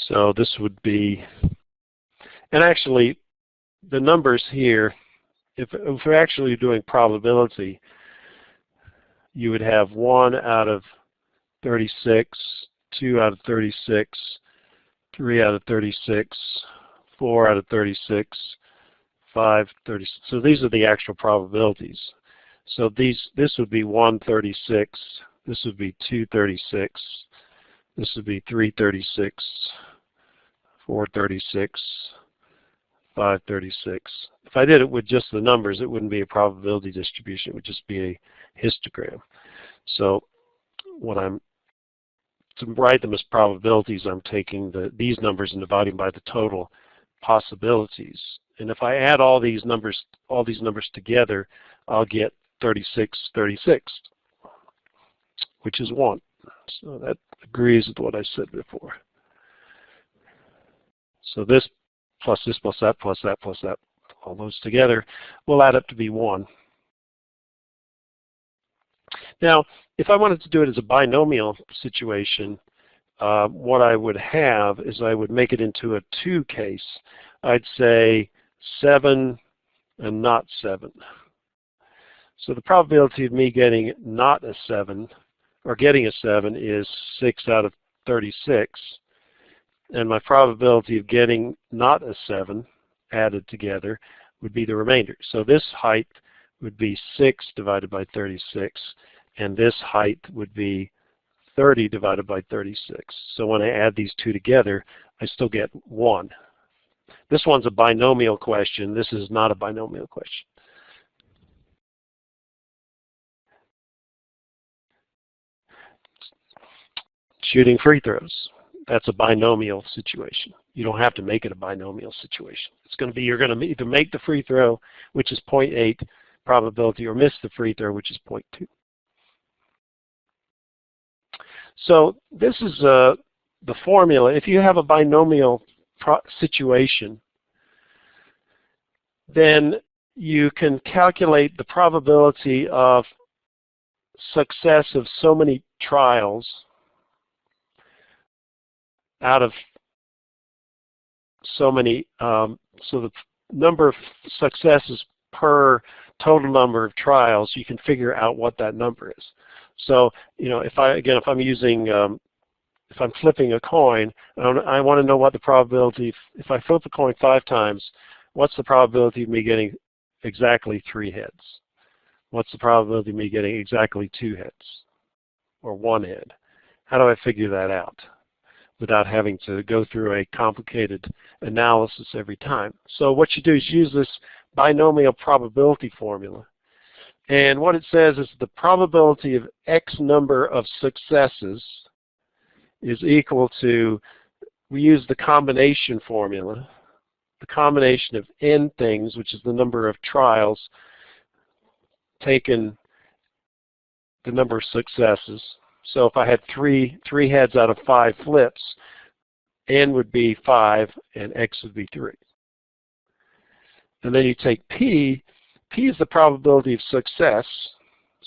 So this would be, and actually the numbers here, if we're actually doing probability, you would have 1 out of 36, 2 out of 36, 3 out of 36, 4 out of 36, 5, 36. So these are the actual probabilities. So this would be 136, this would be 236, this would be 336, 436, 536. If I did it with just the numbers, it wouldn't be a probability distribution. It would just be a histogram. So when to write them as probabilities, I'm taking these numbers and dividing by the total possibilities. And if I add all these numbers together, I'll get 36, 36, which is 1. So that agrees with what I said before. So this plus that plus that plus that, all those together will add up to be 1. Now, if I wanted to do it as a binomial situation, what I would have is I would make it into a 2 case. I'd say 7 and not 7. So the probability of me getting not a 7 or getting a 7 is 6 out of 36. And my probability of getting not a 7 added together would be the remainder. So this height would be 6 divided by 36, and this height would be 30 divided by 36. So when I add these two together, I still get 1. This one's a binomial question. This is not a binomial question. Shooting free throws. That's a binomial situation. You don't have to make it a binomial situation. It's going to be, you're going to either make the free throw, which is 0.8 probability, or miss the free throw, which is 0.2. So this is the formula. If you have a binomial situation, then you can calculate the probability of success of so many trials out of so many, so the number of successes per total number of trials, you can figure out what that number is. So, you know, if I'm using, if I'm flipping a coin, I want to know what the probability, if I flip a coin 5 times, what's the probability of me getting exactly 3 heads? What's the probability of me getting exactly 2 heads or 1 head? How do I figure that out without having to go through a complicated analysis every time? So what you do is use this binomial probability formula. And what it says is the probability of X number of successes is equal to, we use the combination formula, the combination of N things, which is the number of trials, taken the number of successes. So if I had three heads out of 5 flips, N would be 5 and X would be 3. And then you take P. P is the probability of success.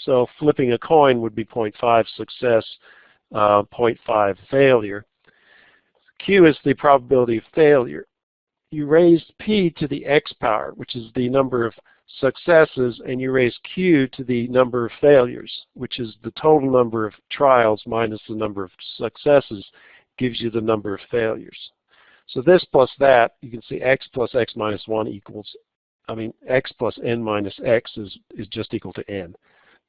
So flipping a coin would be 0.5 success, 0.5 failure. Q is the probability of failure. You raise P to the X power, which is the number of successes, and you raise Q to the number of failures, which is the total number of trials minus the number of successes, gives you the number of failures. So this plus that, you can see X plus X minus 1 equals, X plus N minus X is just equal to N.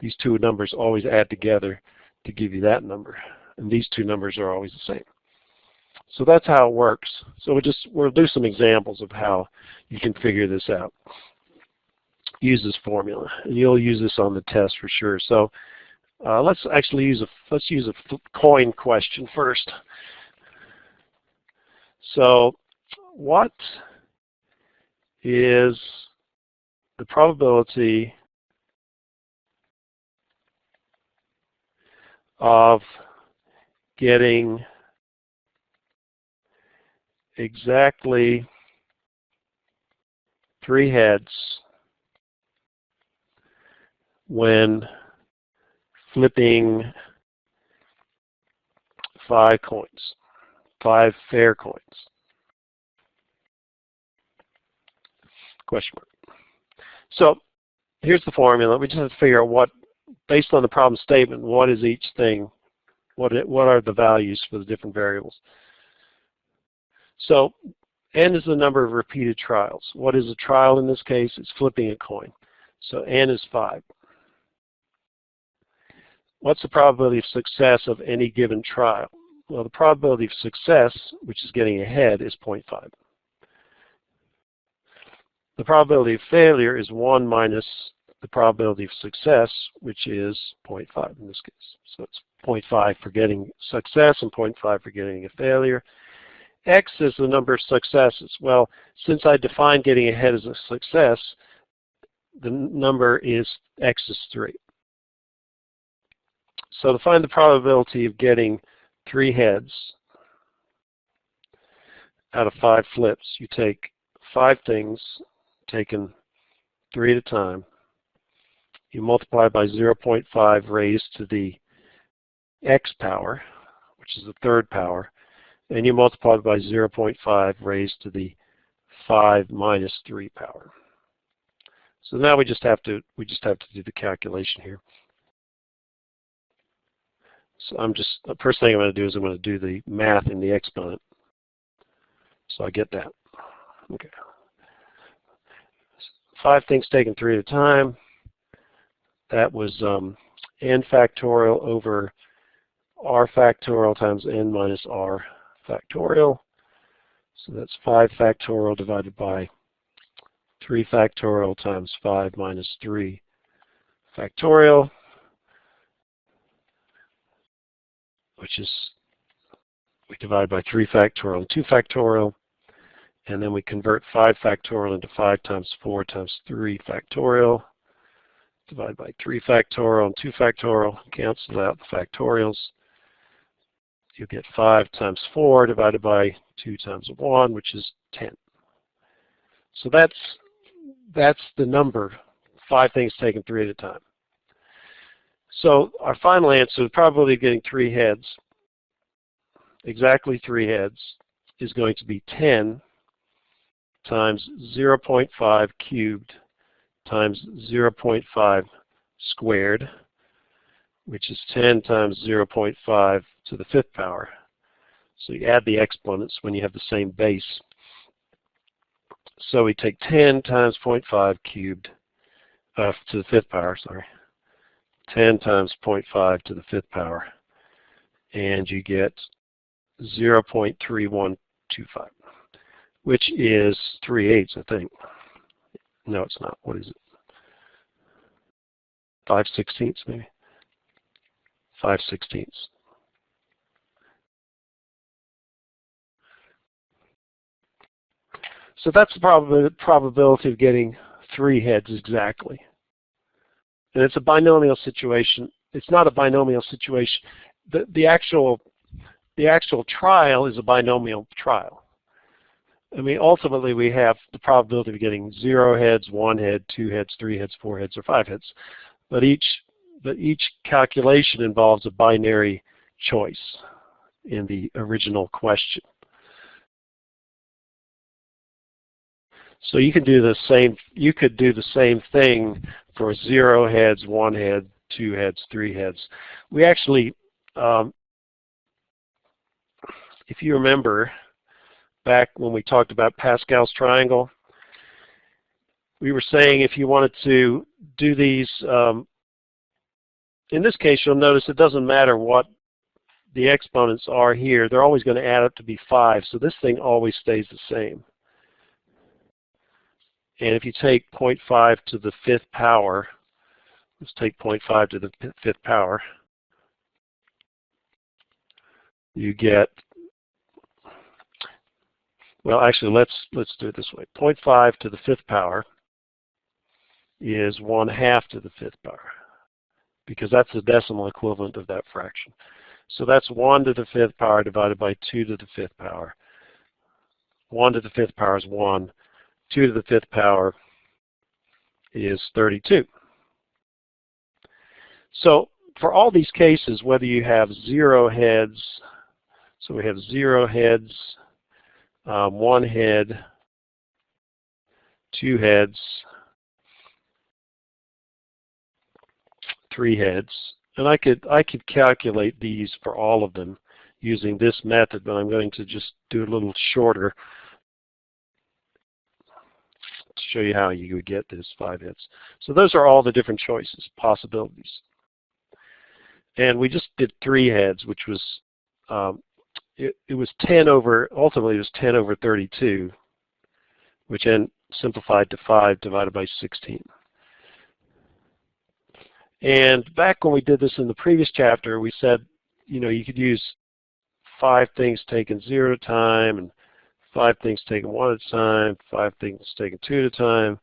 These two numbers always add together to give you that number, and these two numbers are always the same. So that's how it works. So we'll do some examples of how you can figure this out. Use this formula, and you'll use this on the test for sure. So let's use a coin question first. So what is the probability of getting exactly 3 heads when flipping 5 coins, 5 fair coins? Question mark. So here's the formula. We just have to figure out what, based on the problem statement, what is each thing, what are the values for the different variables. So N is the number of repeated trials. What is a trial in this case? It's flipping a coin. So N is 5. What's the probability of success of any given trial? Well, the probability of success, which is getting ahead, is 0.5. The probability of failure is 1 minus the probability of success, which is 0.5 in this case. So it's 0.5 for getting success and 0.5 for getting a failure. X is the number of successes. Well, since I define getting ahead as a success, the number is X is 3. So to find the probability of getting 3 heads out of 5 flips, you take 5 things, taken 3 at a time. You multiply by 0.5 raised to the X power, which is the 3rd power, and you multiply by 0.5 raised to the 5 minus 3 power. So now we just have to do the calculation here. So the first thing I'm going to do is I'm going to do the math in the exponent. So I get that. Okay. 5 things taken 3 at a time. that was n factorial over r factorial times n minus r factorial. So that's 5 factorial divided by 3 factorial times 5 minus 3 factorial, which is, we divide by 3 factorial and 2 factorial, and then we convert 5 factorial into 5 times 4 times 3 factorial, divide by 3 factorial and 2 factorial, cancel out the factorials. You get 5 times 4 divided by 2 times 1, which is 10. So that's the number, 5 things taken 3 at a time. So our final answer, the probability of getting 3 heads, exactly 3 heads, is going to be 10 times 0.5 cubed times 0.5 squared, which is 10 times 0.5 to the 5th power. So you add the exponents when you have the same base. So we take 10 times 0.5 cubed to the 5th power, sorry. 10 times 0.5 to the 5th power, and you get 0.3125, which is 3/8, I think. No, it's not. What is it? 5/16 maybe? 5/16. So that's the probability of getting 3 heads exactly. And it's a binomial situation. It's not a binomial situation. The actual trial is a binomial trial. I mean, ultimately we have the probability of getting 0 heads, 1 head, 2 heads, 3 heads, 4 heads, or 5 heads. But each calculation involves a binary choice in the original question. So you can do the same. You could do the same thing for 0 heads, 1 head, 2 heads, 3 heads. We actually, if you remember, back when we talked about Pascal's triangle, we were saying if you wanted to do these, in this case, you'll notice it doesn't matter what the exponents are here. They're always going to add up to be 5. So this thing always stays the same. And if you take 0.5 to the 5th power, let's take 0.5 to the 5th power, you get, well, actually, let's do it this way. 0.5 to the 5th power is 1/2 to the 5th power, because that's the decimal equivalent of that fraction. So that's 1 to the 5th power divided by 2 to the 5th power. 1 to the 5th power is 1. 2 to the 5th power is 32. So for all these cases, whether you have 0 heads, so we have 0 heads, 1 head, 2 heads, 3 heads, and I could calculate these for all of them using this method, but I'm going to just do a little shorter to show you how you would get this 5 heads. So those are all the different choices, possibilities. And we just did 3 heads, which was, it was 10 over, ultimately it was 10 over 32, which then simplified to 5 divided by 16. And back when we did this in the previous chapter, we said, you know, you could use 5 things taken 0 at a time, and 5 things taken 1 at a time, 5 things taken 2 at a time,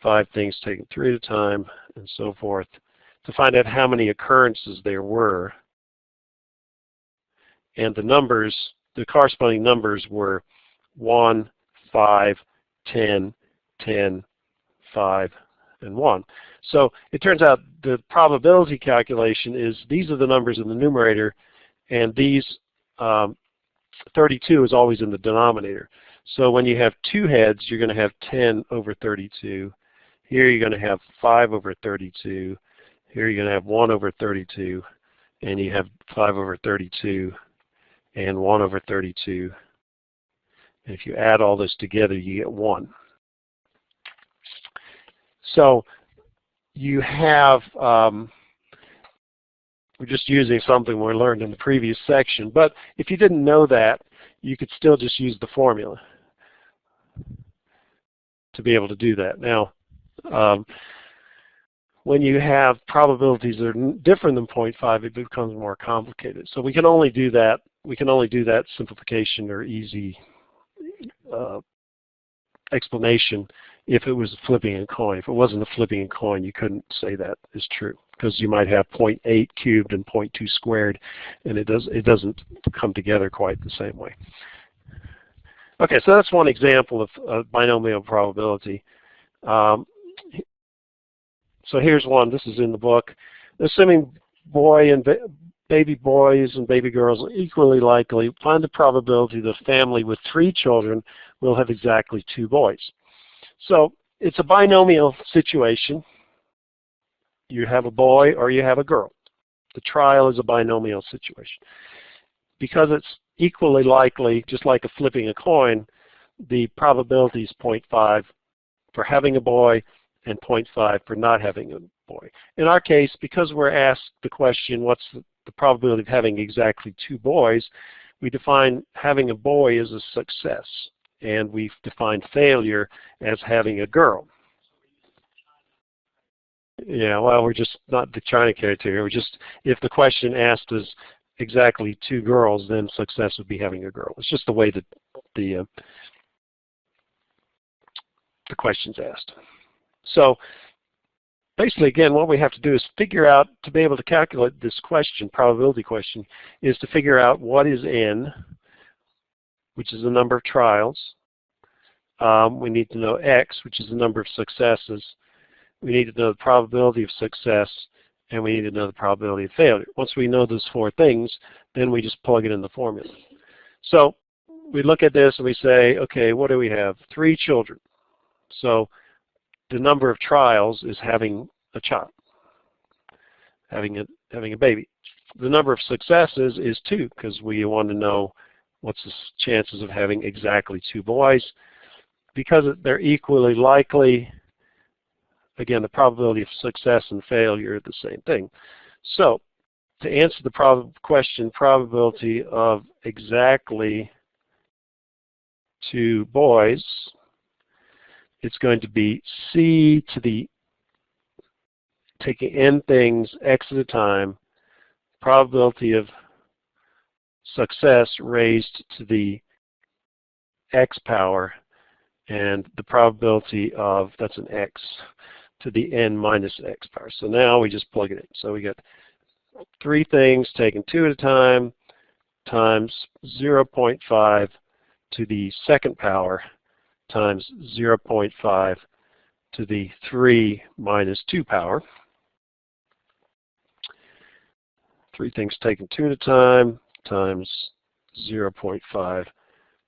5 things taken 3 at a time, and so forth, to find out how many occurrences there were. And the numbers, the corresponding numbers were 1, 5, 10, 10, 5, and 1. So it turns out the probability calculation is these are the numbers in the numerator, and these 32 is always in the denominator. So when you have 2 heads, you're going to have 10 over 32. Here you're going to have 5 over 32. Here you're going to have 1 over 32. And you have 5 over 32 and 1 over 32. And if you add all this together, you get 1. So you have, we're just using something we learned in the previous section, but if you didn't know that, you could still just use the formula to be able to do that. Now, when you have probabilities that are different than 0.5, it becomes more complicated. So we can only do that. We can only do that simplification or easy explanation if it was flipping a coin. If it wasn't a flipping a coin, you couldn't say that is true, because you might have 0.8 cubed and 0.2 squared, and it doesn't come together quite the same way. Okay, so that's one example of binomial probability. So here's one. This is in the book. Assuming baby boys and baby girls are equally likely, find the probability that a family with 3 children will have exactly 2 boys. So it's a binomial situation. You have a boy or you have a girl. The trial is a binomial situation. Because it's equally likely, just like flipping a coin, the probability is 0.5 for having a boy and 0.5 for not having a boy. In our case, because we're asked the question, what's the probability of having exactly 2 boys, we define having a boy as a success, and we've defined failure as having a girl. Yeah, well, we're just not trying to criteria. We're just, if the question asked is exactly 2 girls, then success would be having a girl. It's just the way that the question's asked. So basically, again, what we have to do is figure out, to be able to calculate this question, probability question, is to figure out what is n, which is the number of trials. We need to know x, which is the number of successes. We need to know the probability of success, and we need to know the probability of failure. Once we know those 4 things, then we just plug it in the formula. So we look at this and we say, okay, what do we have? 3 children. So the number of trials is having a child, having a baby. The number of successes is 2, because we want to know what's the chances of having exactly 2 boys. Because they're equally likely, again, the probability of success and failure are the same thing. So to answer the question, probability of exactly 2 boys, it's going to be c to the, taking n things, x at a time, probability of success raised to the x power, and the probability of, that's an x, to the n minus x power. So now we just plug it in. So we get 3 things taken 2 at a time times 0.5 to the 2nd power times 0.5 to the 3 minus 2 power. 3 things taken 2 at a time times 0.5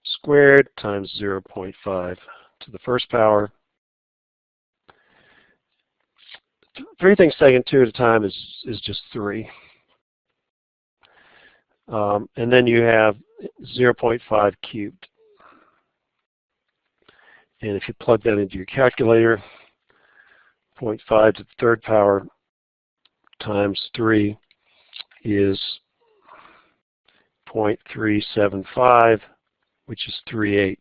squared times 0.5 to the 1st power. 3 things taken 2 at a time is just 3. And then you have 0.5 cubed. And if you plug that into your calculator, 0.5 to the 3rd power times 3 is 0.375, which is 3/8.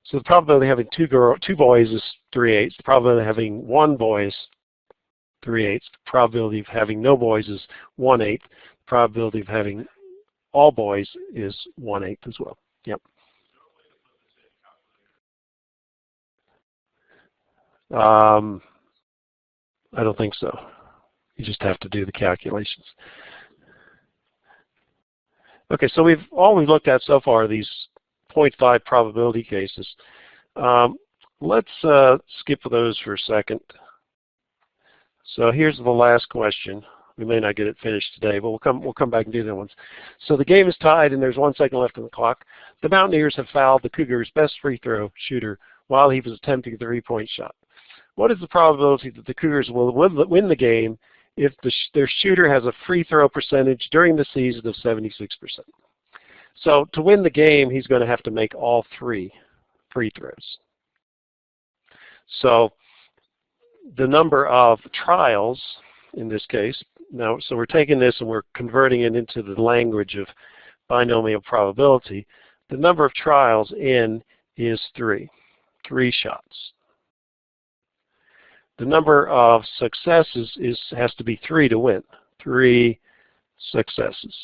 So the probability of having 2 boys is 3/8. The probability of having 1 boy is 3/8. The probability of having no boys is 1/8. The probability of having all boys is 1/8 as well. Yep. I don't think so. You just have to do the calculations. Okay, so all we've looked at so far are these 0.5 probability cases. Let's skip those for a second. So here's the last question. We may not get it finished today, but we'll come back and do that ones. So the game is tied, and there's 1 second left on the clock. The Mountaineers have fouled the Cougars' best free throw shooter while he was attempting a 3-point shot. What is the probability that the Cougars will win the game if their shooter has a free throw percentage during the season of 76%? So to win the game, he's going to have to make all 3. free throws. So the number of trials in this case, now, so we're taking this and we're converting it into the language of binomial probability. The number of trials in is 3 shots. The number of successes has to be 3 to win, 3 successes.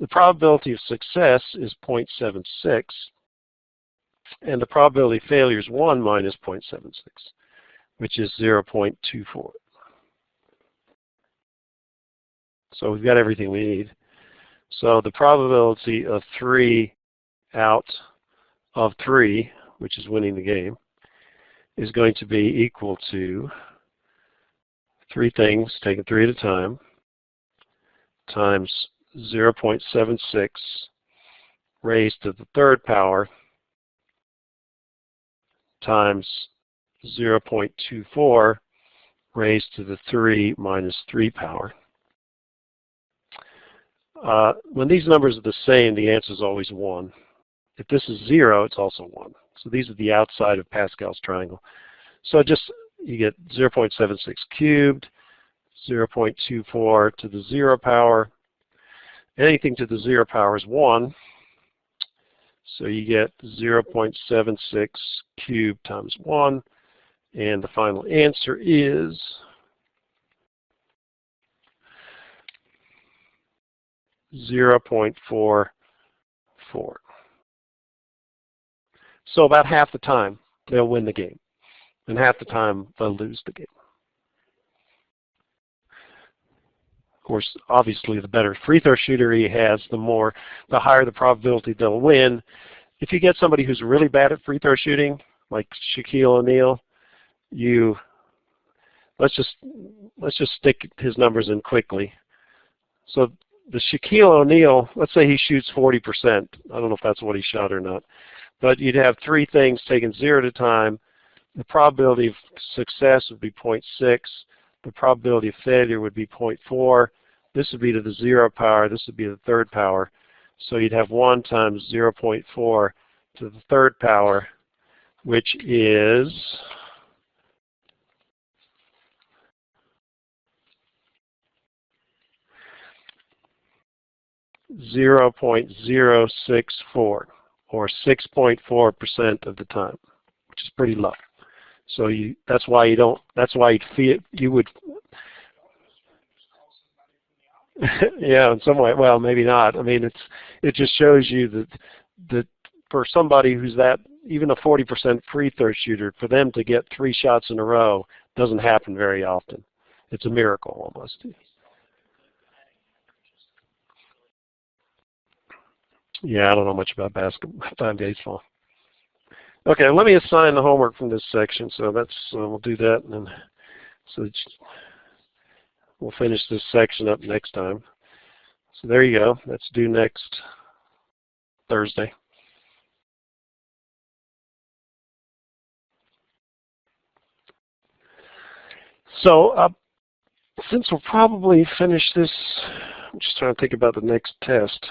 The probability of success is 0.76, and the probability of failure is 1 minus 0.76, which is 0.24. So we've got everything we need. So the probability of 3 out of 3, which is winning the game, is going to be equal to 3 things, taken 3 at a time, times 0.76 raised to the 3rd power times 0.24 raised to the 3 minus 3 power. When these numbers are the same, the answer is always 1. If this is 0, it's also 1. So these are the outside of Pascal's triangle. So you get 0.76 cubed, 0.24 to the 0 power. Anything to the 0 power is 1. So you get 0.76 cubed times 1. And the final answer is 0.44. So about half the time they'll win the game, and half the time they'll lose the game. Of course, obviously, the better free throw shooter he has, the higher the probability they'll win. If you get somebody who's really bad at free throw shooting, like Shaquille O'Neal, let's just stick his numbers in quickly. So the Shaquille O'Neal, let's say he shoots 40%. I don't know if that's what he shot or not. But you'd have 3 things taken 0 at a time. The probability of success would be 0.6. The probability of failure would be 0.4. This would be to the 0 power. This would be the 3rd power. So you'd have 1 times 0.4 to the 3rd power, which is 0.064, or 6.4% of the time, which is pretty low. So that's why you would yeah, in some way. Well, maybe not. I mean, it just shows you that for somebody who's even a 40% free throw shooter, for them to get 3 shots in a row doesn't happen very often. It's a miracle almost. Yeah, I don't know much about baseball. Okay, let me assign the homework from this section. So we'll do that, and then we'll finish this section up next time. So there you go. That's due next Thursday. So since we'll probably finish this, I'm just trying to think about the next test.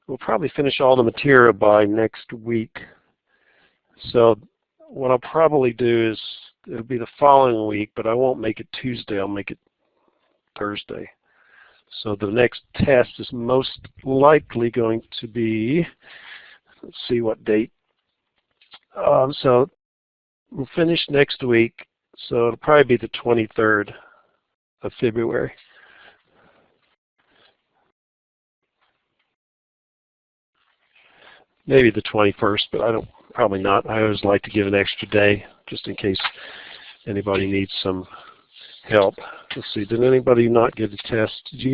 We'll probably finish all the material by next week. So what I'll probably do is, it'll be the following week, but I won't make it Tuesday, I'll make it Thursday. So the next test is most likely going to be, let's see what date. So we'll finish next week, so it'll probably be the 23rd of February. Maybe the 21st, but probably not. I always like to give an extra day just in case anybody needs some help. Let's see, did anybody not get a test? Did you get